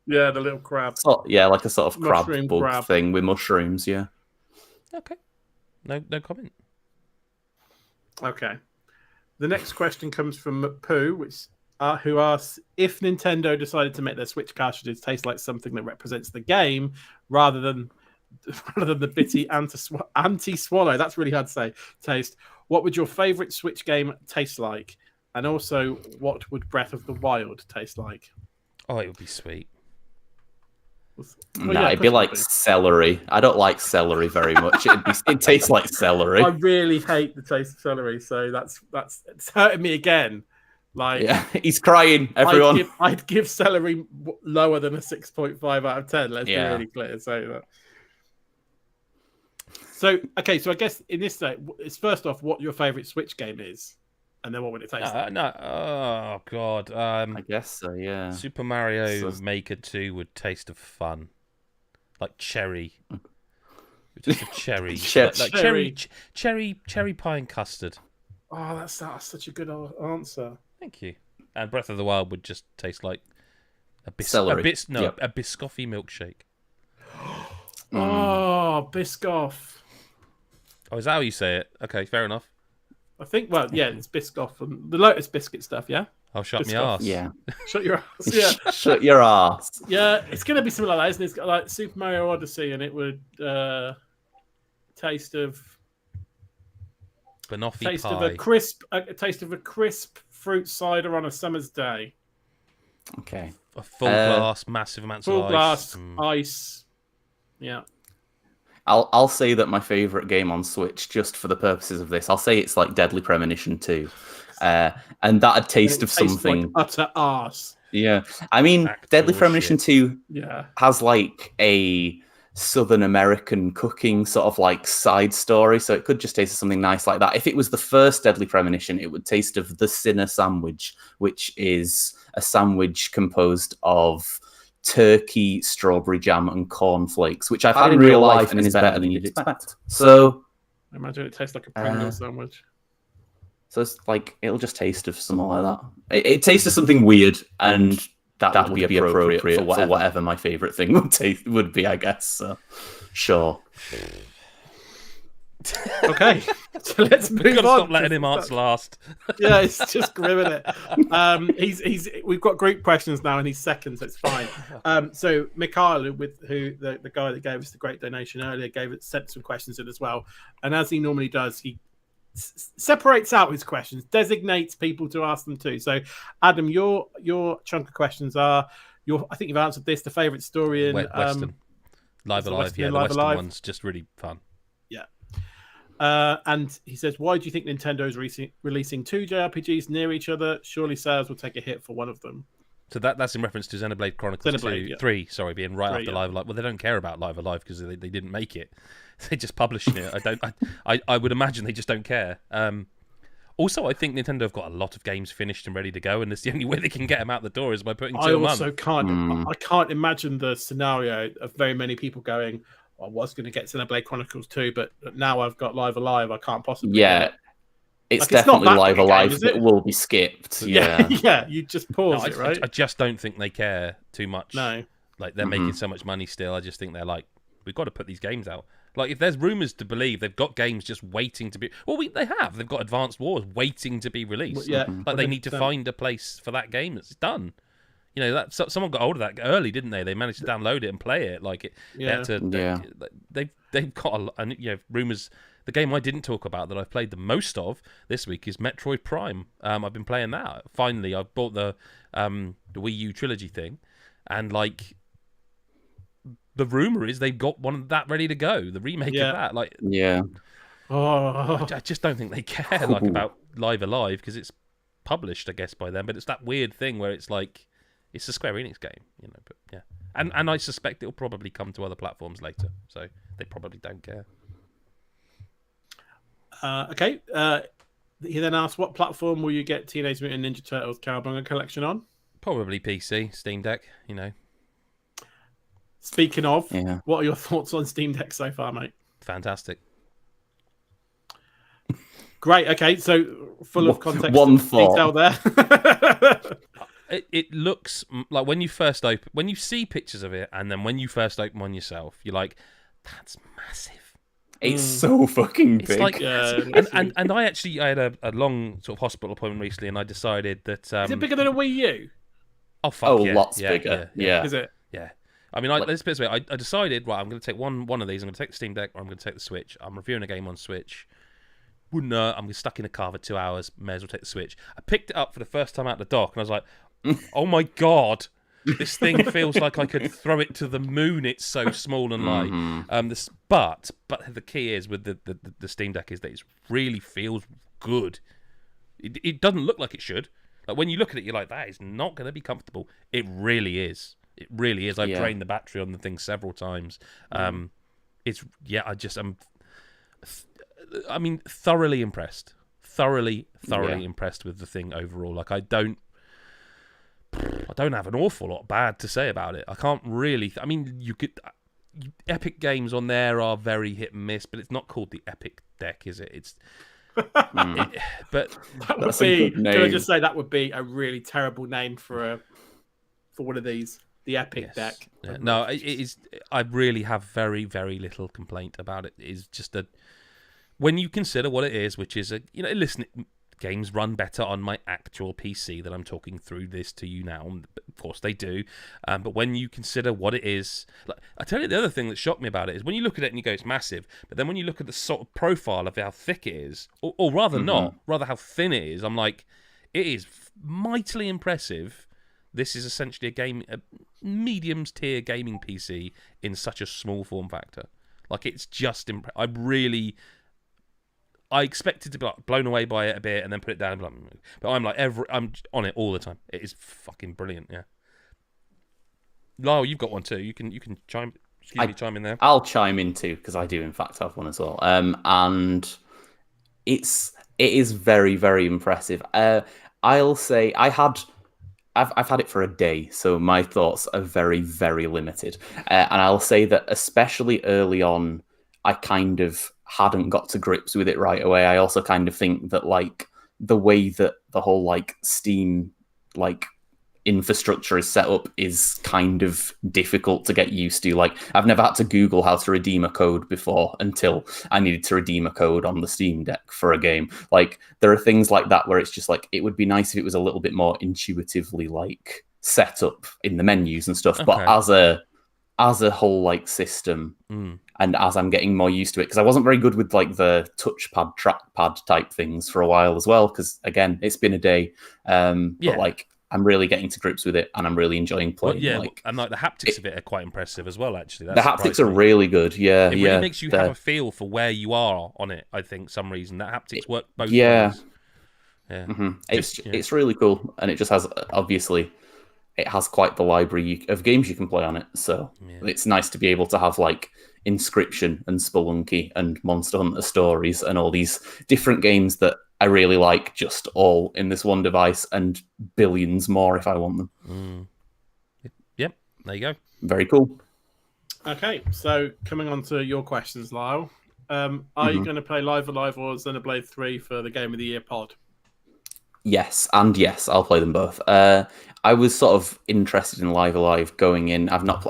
Yeah, the little crab. Yeah, like a sort of crab thing with mushrooms, yeah. Okay. No comment. Okay. The next question comes from Pooh, who asks, if Nintendo decided to make their Switch cartridges taste like something that represents the game rather than the bitty anti-swallow, that's really hard to say, taste, what would your favourite Switch game taste like? And also, what would Breath of the Wild taste like? Oh, it would be sweet. It'd be like celery. I don't like celery very much. It tastes like celery. I really hate the taste of celery, so it's hurting me again. Like, yeah, he's crying. Everyone, I'd give celery lower than a 6.5 out of 10. Let's be really clear. So okay, so I guess in this state, it's first off what your favourite Switch game is, and then what would it taste like? Oh god, I guess so. Yeah, Super Mario Maker 2 would taste of fun, like cherry. Just a cherry, cherry pie and custard. Oh, that's such a good answer. Thank you. And Breath of the Wild would just taste like a Biscoffy milkshake. Oh, Biscoff. Oh, is that how you say it? Okay, fair enough. I think, it's Biscoff and the Lotus Biscuit stuff, yeah? I'll shut my ass. Yeah. Shut your ass, yeah. Shut your ass. Yeah, it's going to be something like that, isn't it? It's got like Super Mario Odyssey, and it would taste of banoffee taste pie. Of a taste of a crisp fruit cider on a summer's day. Okay. A full glass, massive amounts Full of glass, ice. ice. Yeah. I'll say that my favorite game on Switch, just for the purposes of this, I'll say it's like Deadly Premonition 2. And that a taste of something. Like utter arse. Yeah. I mean, Act Deadly bullshit. Premonition 2 Yeah. has like a Southern American cooking sort of like side story, so it could just taste of something nice like that. If it was the first Deadly Premonition, it would taste of the Sinner sandwich, which is a sandwich composed of turkey, strawberry jam, and cornflakes, which I've had in real life and is better than you'd expect. So I imagine it tastes like a Pringle sandwich. So it's like it'll just taste of something like that. It tastes of something weird, and that would be appropriate for whatever my favorite thing would be, I guess. So, sure. Okay, so let's move on. We've got to stop letting him answer last. Yeah, it's just grim, isn't it? We've got group questions now, and he's second, so it's fine. So Mikhail, who the guy that gave us the great donation earlier, sent some questions in as well, and as he normally does, he separates out his questions, designates people to ask them to. So, Adam, your chunk of questions are I think you've answered this. The favourite story in Western, Live Alive. Yeah, the Western one's just really fun. Yeah. And he says, why do you think Nintendo is releasing two JRPGs near each other? Surely sales will take a hit for one of them. So that's in reference to Xenoblade Chronicles 3, sorry, being right after Live Alive. Well, they don't care about Live Alive because they didn't make it. They're just publishing it. I would imagine they just don't care. Also, I think Nintendo have got a lot of games finished and ready to go, and it's the only way they can get them out the door is by putting 2 a month. I can't imagine the scenario of very many people going, I was going to get Xenoblade Chronicles 2, but now I've got Live Alive. I can't possibly. Yeah, it's definitely Live Alive that will be skipped. Yeah, yeah. You just pause it, right? I just don't think they care too much. No, like they're making so much money still. I just think they're like, we've got to put these games out. Like if there's rumors to believe they've got games just waiting to be. Well, they have. They've got Advanced Wars waiting to be released. Yeah, like they need to find a place for that game that's done. You know, that someone got hold of that early, didn't they? They managed to download it and play it. Like it, yeah. They've got a lot. And rumors. The game I didn't talk about that I've played the most of this week is Metroid Prime. I've been playing that. Finally, I bought the Wii U trilogy thing, and like the rumor is they've got one of that ready to go. The remake of that, like I just don't think they care like about Live Alive because it's published, I guess, by them. But it's that weird thing where it's like it's a Square Enix game, you know. But yeah, and I suspect it'll probably come to other platforms later, so they probably don't care. Okay. He then asked, what platform will you get Teenage Mutant Ninja Turtles Cowabunga Collection on? Probably PC, Steam Deck, you know. Speaking of, what are your thoughts on Steam Deck so far, mate? Fantastic. Great. Okay, so full of context detail there. It looks like when you see pictures of it, and then when you first open one yourself, you're like, that's massive. It's so fucking big. It's like, and I had a long sort of hospital appointment recently, and I decided that is it bigger than a Wii U? Oh fuck yeah, lots bigger. Yeah. Is it? Yeah. I mean, let's put it this way. I decided, right, I'm going to take one of these. I'm going to take the Steam Deck, or I'm going to take the Switch. I'm reviewing a game on Switch. I'm stuck in a car for 2 hours. May as well take the Switch. I picked it up for the first time out the dock, and I was like, oh my god. This thing feels like I could throw it to the moon. It's so small and light. But the key is with the Steam Deck is that it really feels good. It doesn't look like it should. Like when you look at it, you're like, that is not going to be comfortable. It really is. It really is. I've drained the battery on the thing several times. I'm thoroughly impressed. Thoroughly impressed with the thing overall. Like I don't have an awful lot bad to say about it. I can't really. I mean, Epic games on there are very hit and miss, but it's not called the Epic Deck, is it? It's. But that would be. Can I just say that would be a really terrible name for one of these, the Epic Deck. Yeah. No, it is. I really have very, very little complaint about it. It's just when you consider what it is, which is listen. Games run better on my actual PC that I'm talking through this to you now. Of course they do. But when you consider what it is... Like, I tell you, the other thing that shocked me about it is when you look at it and you go, it's massive. But then when you look at the sort of profile of how thick it is, or rather not, rather how thin it is, I'm like, it is mightily impressive This is essentially a mediums tier gaming PC in such a small form factor. Like, it's just I expected to be like blown away by it a bit and then put it down and be like, but I'm on it all the time. It is fucking brilliant, yeah. Lyle, you've got one too. You can chime in there. I'll chime in too, because I do in fact have one as well. And it is very, very impressive. I'll say I've had it for a day, so my thoughts are very, very limited. And I'll say that especially early on, I kind of hadn't got to grips with it right away. I also kind of think that like the way that the whole like Steam like infrastructure is set up is kind of difficult to get used to. Like, I've never had to Google how to redeem a code before until I needed to redeem a code on the Steam Deck for a game. Like, there are things like that where it's just like, it would be nice if it was a little bit more intuitively like set up in the menus and stuff. Okay. But as a whole like system, and as I'm getting more used to it, because I wasn't very good with like the touchpad, trackpad type things for a while as well, because again, it's been a day. But like, I'm really getting to grips with it, and I'm really enjoying playing. And like the haptics of it are quite impressive as well. Actually, the haptics are really good. Yeah, it really makes you have a feel for where you are on it. I think some reason that haptics work both ways. Yeah, it's really cool, and it just has obviously. It has quite the library of games you can play on it, so it's nice to be able to have like Inscription and Spelunky and Monster Hunter Stories and all these different games that I really like, just all in this one device, and billions more if I want them. Yep, there you go. Very cool. Okay, so coming on to your questions, Lyle. Are you going to play Live Alive or Xenoblade 3 for the Game of the Year pod? Yes, I'll play them both. I was sort of interested in Live Alive going in. I've not,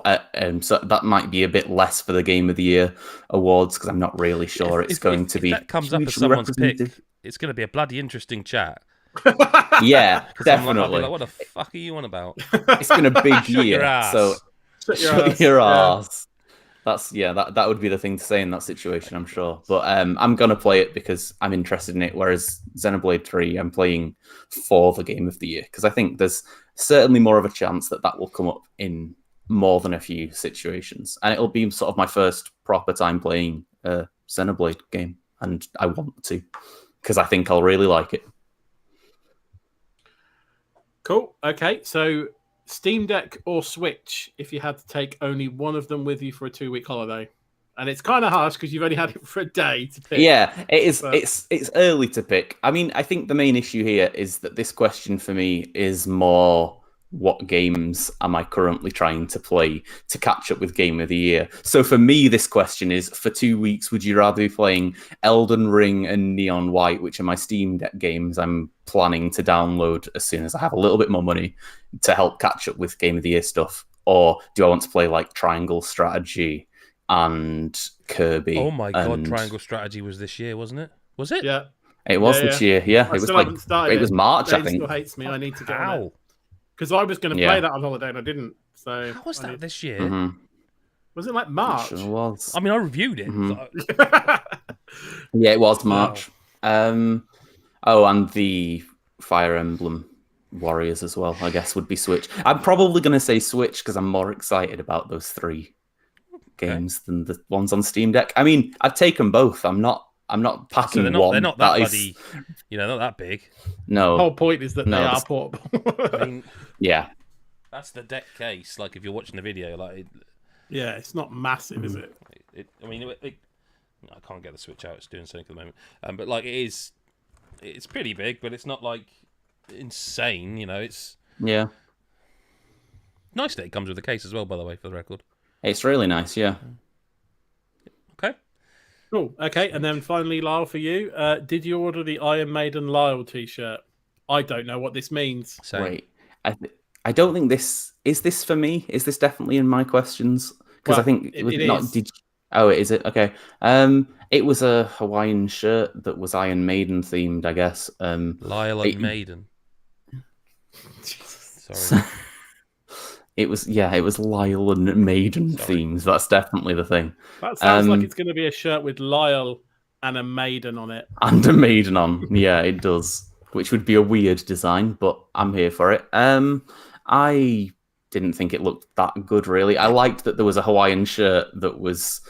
so that might be a bit less for the Game of the Year awards because I'm not really sure it's going to be. If that comes up as someone's pick, it's going to be a bloody interesting chat. Yeah, definitely. I'll be like, what the fuck are you on about? It's been a big year, so shut your ass. That's that would be the thing to say in that situation, I'm sure. But I'm gonna play it because I'm interested in it. Whereas Xenoblade 3, I'm playing for the Game of the Year because I think there's certainly more of a chance that will come up in more than a few situations, and it'll be sort of my first proper time playing a Xenoblade game, and I want to because I think I'll really like it. Cool. Okay, so Steam Deck or Switch if you had to take only one of them with you for a 2-week holiday? And it's kind of harsh because you've only had it for a day to pick. Yeah, it is. But it's early to pick. I mean, I think the main issue here is that this question for me is more what games am I currently trying to play to catch up with Game of the Year. So for me, this question is, for 2 weeks, would you rather be playing Elden Ring and Neon White, which are my Steam Deck games I'm planning to download as soon as I have a little bit more money to help catch up with Game of the Year stuff? Or do I want to play like Triangle Strategy and Kirby? Oh my god, Triangle Strategy was this year, wasn't it? Was it? Yeah. It was this year, yeah. It was like it was March, I think. Still hates me. I need to get on it. Because I was going to play that on holiday and I didn't. So how was that this year? Was it like March? It sure was. I mean, I reviewed it. Yeah, it was March. And the Fire Emblem Warriors as well, I guess, would be Switch. I'm probably going to say Switch because I'm more excited about those 3 games than the ones on Steam Deck. I mean, I'd take them both. I'm not packing one. They're not that bloody, not that big. No. The whole point is that they are portable. I mean, yeah. That's the deck case. Like, if you're watching the video, like... Yeah, it's not massive, is it? I can't get the Switch out. It's doing something at the moment. But, like, it's pretty big, but it's not, like, insane, It's... Yeah. Nice that it comes with the case as well, by the way, for the record. It's really nice, yeah. Okay. Cool. Okay, and then finally, Lyle, for you, did you order the Iron Maiden Lyle t-shirt? I don't know what this means. Same. Wait, I don't think this is this for me. Is this definitely in my questions? Because I think it is. Oh, is it? Okay. It was a Hawaiian shirt that was Iron Maiden themed, I guess. Lyle and Maiden. Sorry. It was Lyle and Maiden themes. That's definitely the thing. That sounds like it's going to be a shirt with Lyle and a maiden on it. And a maiden on. Yeah, it does. Which would be a weird design, but I'm here for it. And I didn't think it looked that good, really. I liked that there was a Hawaiian shirt that was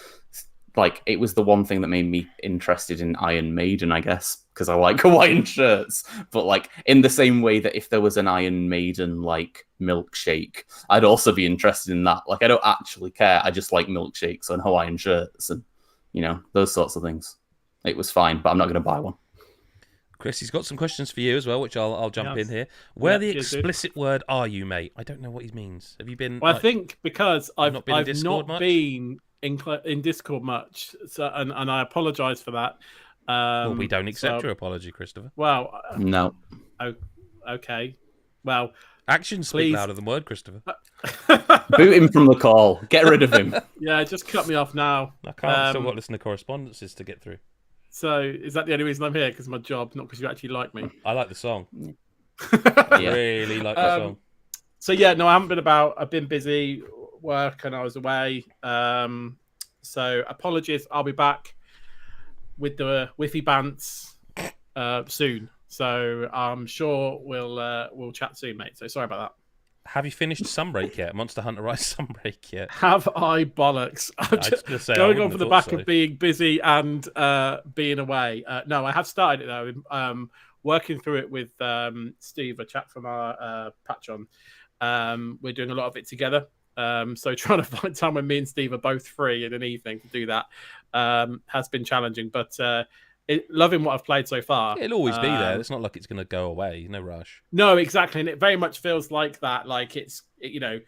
like, it was the one thing that made me interested in Iron Maiden, I guess, because I like Hawaiian shirts. But like, in the same way that if there was an Iron Maiden like milkshake, I'd also be interested in that. Like, I don't actually care. I just like milkshakes and Hawaiian shirts and, you know, those sorts of things. It was fine, but I'm not going to buy one. Chris, he's got some questions for you as well, which I'll jump in here. Where the explicit word are you, mate? I don't know what he means. Have you been? Well, I think because I've not been in Discord much, so and I apologise for that. Well, we don't accept your apology, Christopher. Well, no. Okay. Well, actions speak louder than word, Christopher. Boot him from the call. Get rid of him. Yeah, just cut me off now. I can't. I've still got to listen to correspondences to get through. So, is that the only reason I'm here? Because my job, not because you actually like me? I like the song. I really like the song. So, yeah, no, I haven't been about. I've been busy, work, and I was away. So, apologies. I'll be back with the Whiffy Bants soon. So, I'm sure we'll chat soon, mate. So, sorry about that. Have you finished Sunbreak yet? Monster Hunter Rise Sunbreak yet? Have I bollocks? I'm just going on for the back of being busy and being away. No, I have started it though. Working through it with Steve, a chap from our Patreon. We're doing a lot of it together. So trying to find time when me and Steve are both free in an evening to do that has been challenging. But loving what I've played so far. It'll always be there. It's not like it's going to go away. No rush. No, exactly. And it very much feels like that. Like it's, you know,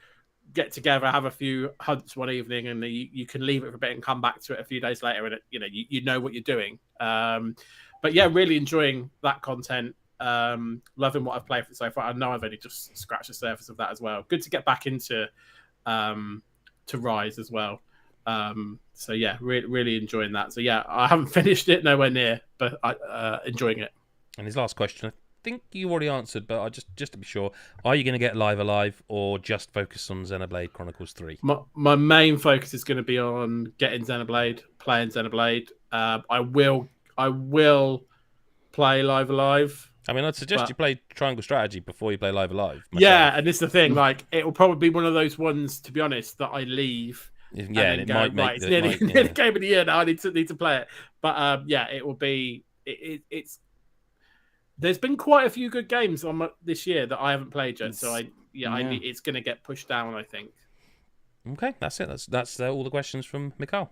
get together, have a few hunts one evening, and you can leave it for a bit and come back to it a few days later, and you know what you're doing. But yeah, really enjoying that content. Loving what I've played for so far. I know I've only just scratched the surface of that as well. Good to get back into to Rise as well. So yeah, really enjoying that. So yeah, I haven't finished it, nowhere near, but enjoying it. And his last question, I think you already answered, but just to be sure, are you going to get Live Alive or just focus on Xenoblade Chronicles 3? My main focus is going to be on getting Xenoblade, playing Xenoblade. I will play Live Alive. I mean, I'd suggest you play Triangle Strategy before you play Live Alive. Myself. Yeah, and it's the thing. Like, it will probably be one of those ones, to be honest, that I leave. Yeah, and it might make it's near the game of the year now. I need to play it. But yeah, it will be. It's. There's been quite a few good games on this year that I haven't played yet. So it's going to get pushed down, I think. Okay, that's it. That's all the questions from Mikhail.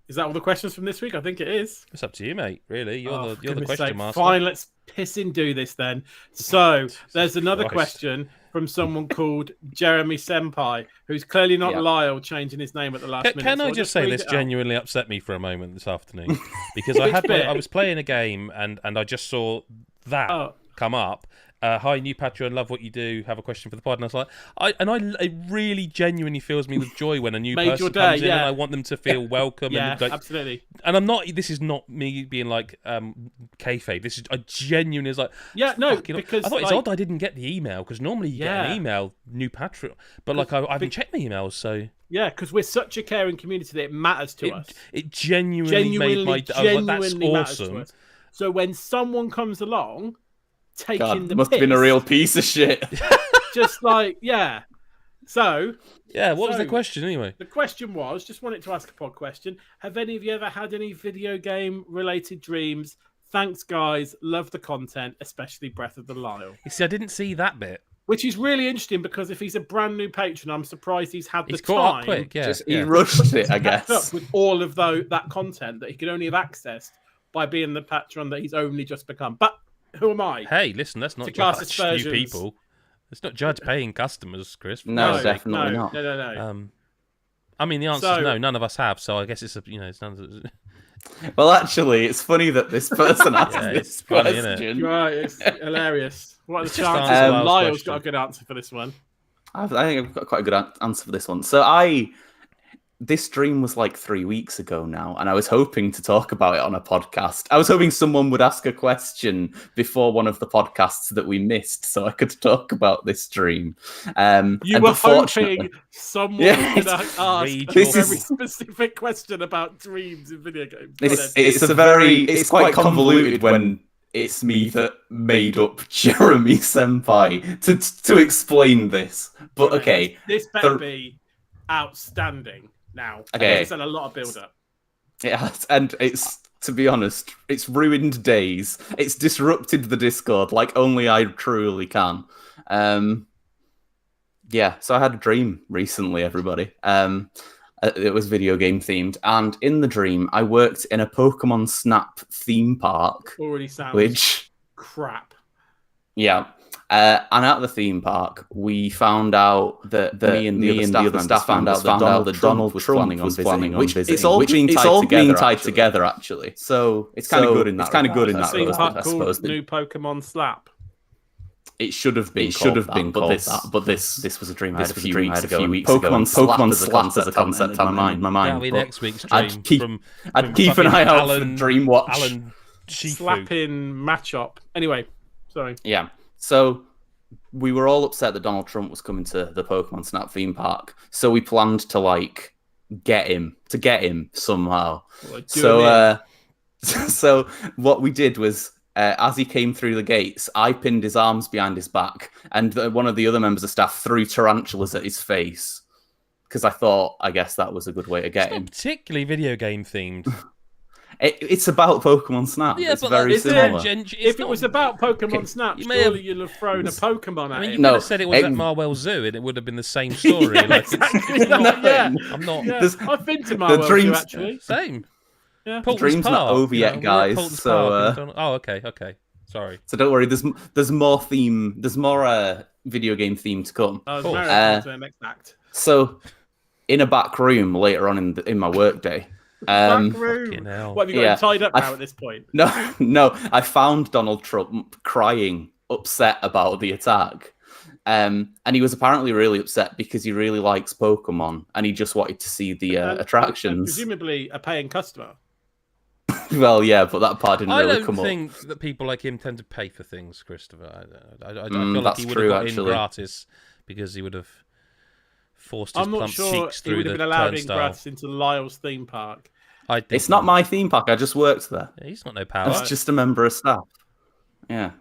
Is that all the questions from this week? I think it is. It's up to you, mate. Really, you're the question master. Fine, let's piss and do this then. So there's another question from someone called Jeremy Senpai, who's clearly not Lyle, changing his name at the last minute. Can I just say this genuinely upset me for a moment this afternoon because I was playing a game and I just saw that come up. Hi, new Patreon, love what you do. Have a question for the pod. And I was like, it really genuinely fills me with joy when a new person comes in and I want them to feel welcome. Yeah, and like, absolutely. And I'm not. This is not me being like kayfabe. This is I genuinely is like. Yeah, no, because I thought it's odd I didn't get the email because normally you get an email, new Patreon, but like I haven't checked my emails, so. Yeah, because we're such a caring community that it matters to us. It genuinely made my. That's awesome. So when someone comes along. Must have been a real piece of shit. Just like, yeah. So... Yeah, what was the question anyway? The question was, just wanted to ask a pod question. Have any of you ever had any video game-related dreams? Thanks, guys. Love the content, especially Breath of the Lyle. You see, I didn't see that bit. Which is really interesting because if he's a brand new patron, I'm surprised he's had the time. Caught up quick, yeah. He rushed it, I guess. Up with all of that content that he could only have accessed by being the patron that he's only just become. But... who am I? Hey, listen, let's not judge new people. Let's not judge paying customers, Chris. No, definitely not. No. I mean, the answer is no. None of us have, so I guess it's it's none of... Well, actually, it's funny that this person asked this funny, question. Isn't it? Right, it's hilarious. What are the chances? Lyle's got a good answer for this one. I think I've got quite a good answer for this one. So this stream was like 3 weeks ago now, and I was hoping to talk about it on a podcast. I was hoping someone would ask a question before one of the podcasts that we missed so I could talk about this stream. You were hoping someone would ask a very specific question about dreams in video games. It's quite convoluted when it's me that made up Jeremy Senpai to explain this. But okay, this better be outstanding. Now, okay, it's had a lot of build up. It has, and it's, to be honest, it's ruined days. It's disrupted the Discord like only I truly can. Yeah, so I had a dream recently, everybody. It was video game themed, and in the dream, I worked in a Pokemon Snap theme park. Already sounds crap. Yeah. And at the theme park, we found out that me and the other staff found out that Donald Trump was planning on visiting. It's all being tied together, actually. So it's kind of good in that. It's kind of good in that. Theme park called New Pokemon Slap. It should have been called that, but this was a dream I had a few weeks ago. Pokemon Slap as a concept on my mind. That'll be next week's dream. I'd keep an eye out for Dream Watch. Alan slapping matchup. Anyway, sorry. Yeah. So we were all upset that Donald Trump was coming to the Pokemon Snap theme park. So we planned to get him somehow. So what we did was, as he came through the gates, I pinned his arms behind his back, and one of the other members of staff threw tarantulas at his face because I guess that was a good way to get him. Not particularly video game themed. It's about Pokemon Snap. Yeah, it's very similar. If it was about Pokemon Snap, surely you'd have thrown a Pokemon at him. You could have said it was at Marwell Zoo, and it would have been the same story. Exactly. I'm not. Yeah. I've been to Marwell Zoo, actually. Same. Yeah. The dream's not over yet, guys. Okay. Sorry. So don't worry. There's more theme. There's more video game theme to come. Next act. So, in a back room later on in my workday. Back room. What, have you got him tied up now at this point? No. I found Donald Trump crying, upset about the attack. And he was apparently really upset because he really likes Pokemon and he just wanted to see the attractions. Presumably a paying customer. Well, yeah, but that part didn't really come up. I don't think that people like him tend to pay for things, Christopher. I feel like he would have got in gratis because he would have forced his plump cheeks through the turnstile. I'm not sure he would have been allowed in gratis into Lyle's theme park. It's not my theme park. I just worked there. Yeah, he's got no power. I was just a member of staff. Yeah.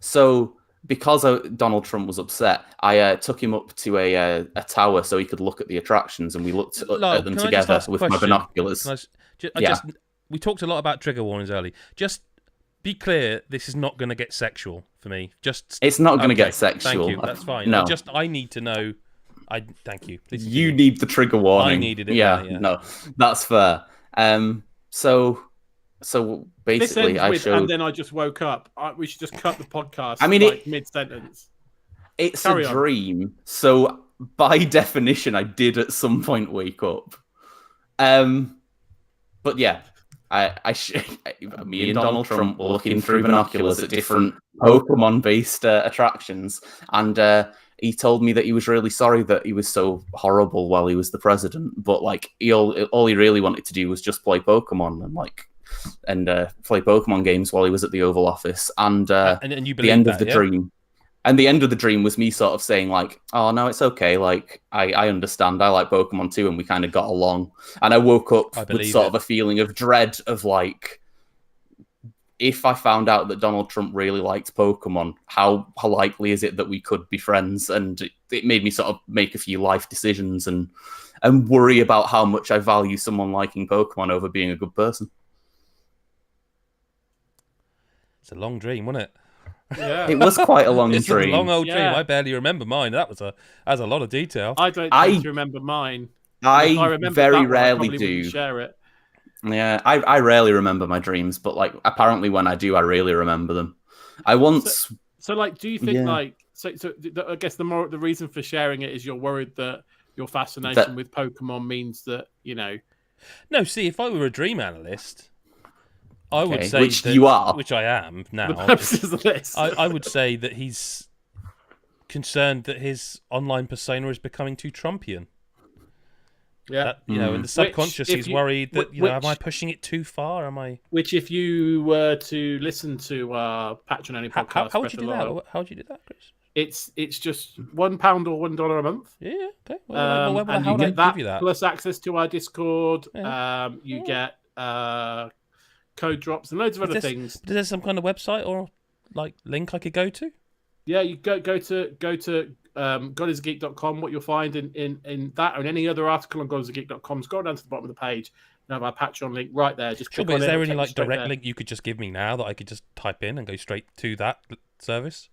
So because Donald Trump was upset, I took him up to a tower so he could look at the attractions, and we looked at them together with my binoculars. We talked a lot about trigger warnings early. Just be clear, this is not going to get sexual for me. It's not going to get sexual. Thank you. That's fine. No. I need to know. Thank you. You need the trigger warning. I needed it. Yeah. No, that's fair. So basically, I showed. And then I just woke up. We should just cut the podcast. Mid-sentence. It's a dream, so by definition, I did at some point wake up. But yeah, me and Donald Trump were looking through binoculars at different Pokemon-based attractions, and he told me that he was really sorry that he was so horrible while he was the president, but all he really wanted to do was just play Pokemon and play Pokemon games while he was at the Oval Office. And you the end of the dream. And the end of the dream was me sort of saying oh no, it's okay. I understand. I like Pokemon too, and we kind of got along. And I woke up with sort of a feeling of dread of if I found out that Donald Trump really liked Pokemon, how likely is it that we could be friends? And it made me sort of make a few life decisions and worry about how much I value someone liking Pokemon over being a good person. It's a long dream, wasn't it? Yeah. It was quite a long dream. It's a long old dream. I barely remember mine. That's a lot of detail. I don't tend to remember mine. I very rarely do. Share it. Yeah, I rarely remember my dreams, but apparently when I do, I really remember them. I once. So do you think I guess the reason for sharing it is you're worried that your fascination with Pokemon means that No, see, if I were a dream analyst, I would say you are, which I am now. The purposes of this, I would say that he's concerned that his online persona is becoming too Trumpian. Yeah, in the subconscious, he's worried that am I pushing it too far? Am I? Which, if you were to listen to our Patreon only podcast, how would you do that? How would you do that, Chris? It's just £1 or $1 a month. Yeah, okay. And you get that plus access to our Discord. You get code drops, and loads of other things. Is there some kind of website or like link I could go to? Yeah, you go to godisageek.com. What you'll find in that or in any other article on godisageek.com, scroll down to the bottom of the page. You have our Patreon link right there. Just click on is it, there any like direct link you could just give me now that I could just type in and go straight to that service?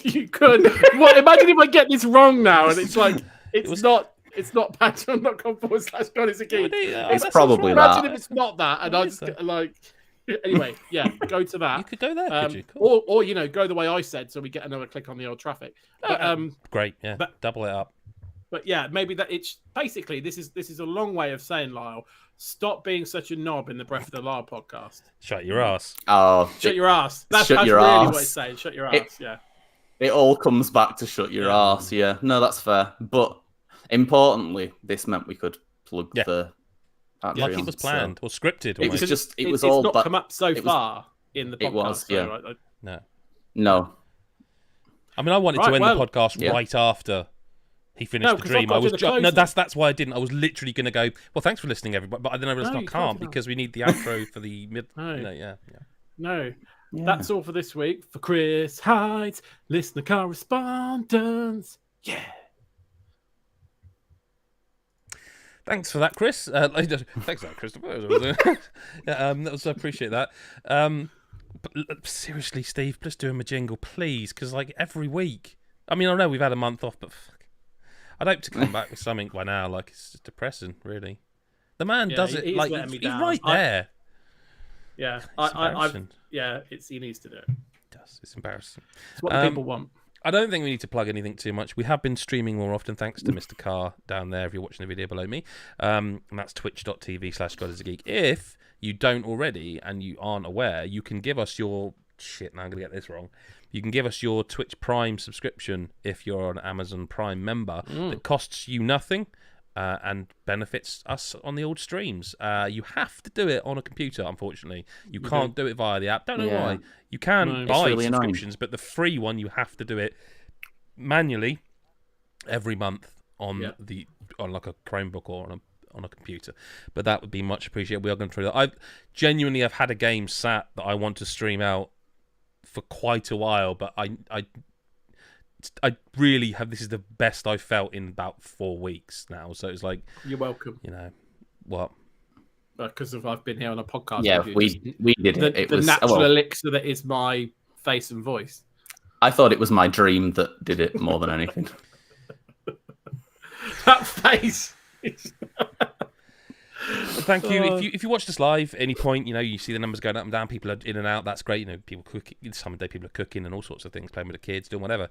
You could. What? Imagine if I get this wrong now, and it's like it's not patreon.com/godisageek. It's probably that. Imagine if it's not that, and I just like. Anyway, yeah, go to that. You could go there, could you? Cool. Or go the way I said, so we get another click on the old traffic. But, great, yeah. Double it up. But yeah, maybe that it's basically this is a long way of saying, Lyle, stop being such a knob in the Breath of the Lyle podcast. Shut your ass. Oh, shut your ass. That's really what it's saying. Shut your ass. Yeah. It all comes back to shut your ass. Yeah. No, that's fair. But importantly, this meant we could plug the. Like it was planned or scripted. It was just. It was it's all. Not come up so far in the podcast. It was. Yeah. No. I mean, I wanted to end the podcast right after he finished the dream. That's why I didn't. I was literally going to go. Well, thanks for listening, everybody. But then I realized I can't because we need the outro for the mid. No. That's all for this week for Chris Hyde, listener correspondence. Yeah. Thanks for that, Chris. Thanks for that, Christopher. I appreciate that. But seriously, Steve, just do him a jingle, please, because like every week. I mean, I know we've had a month off, but I'd hope to come back with something by now. Like it's just depressing, really. The man does it like he's right there. Yeah, he needs to do it. He does. It's embarrassing. It's what the people want. I don't think we need to plug anything too much. We have been streaming more often, thanks to Mr. Carr down there, if you're watching the video below me. And that's twitch.tv/GodIsAGeek. If you don't already and you aren't aware, you can give us your... Shit, now I'm going to get this wrong. You can give us your Twitch Prime subscription if you're an Amazon Prime member. That costs you nothing and benefits us on the old streams. You have to do it on a computer, unfortunately. You can't do it via the app. Don't know why. You can buy really subscriptions, but the free one, you have to do it manually every month on like a Chromebook or on a computer. But that would be much appreciated. We are going through that. I've had a game sat that I want to stream out for quite a while, but I really have. This is the best I've felt in about 4 weeks now. So it's like, you're welcome. You know what? Because I've been here on a podcast. Yeah, we did it. It was the natural elixir that is my face and voice. I thought it was my dream that did it more than anything. That face. Thank you. If you watch this live at any point, you see the numbers going up and down. People are in and out. That's great. People cooking. Some day people are cooking and all sorts of things, playing with the kids, doing whatever.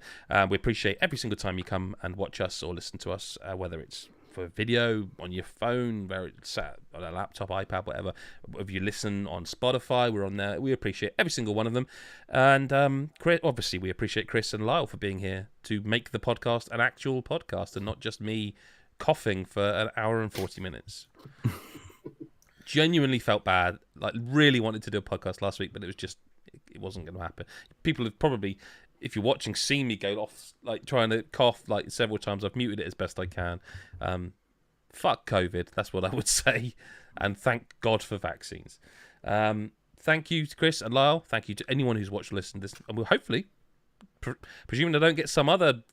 We appreciate every single time you come and watch us or listen to us, whether it's for video on your phone, where it's sat on a laptop, iPad, whatever. If you listen on Spotify, we're on there. We appreciate every single one of them. And obviously, we appreciate Chris and Lyle for being here to make the podcast an actual podcast and not just me coughing for an hour and 40 minutes. Genuinely felt bad. Like, really wanted to do a podcast last week, but it wasn't going to happen. People have probably, if you're watching, seen me go off, like, trying to cough, like, several times. I've muted it as best I can. Fuck COVID, that's what I would say. And thank God for vaccines. Thank you to Chris and Lyle. Thank you to anyone who's watched or listened to this. And we'll hopefully, presuming I don't get some other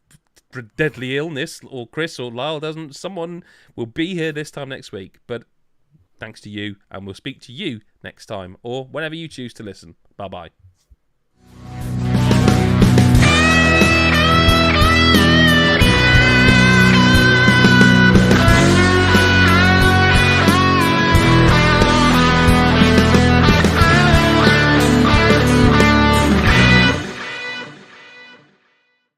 deadly illness, or Chris or Lyle doesn't, someone will be here this time next week. But thanks to you, and we'll speak to you next time, or whenever you choose to listen. Bye-bye.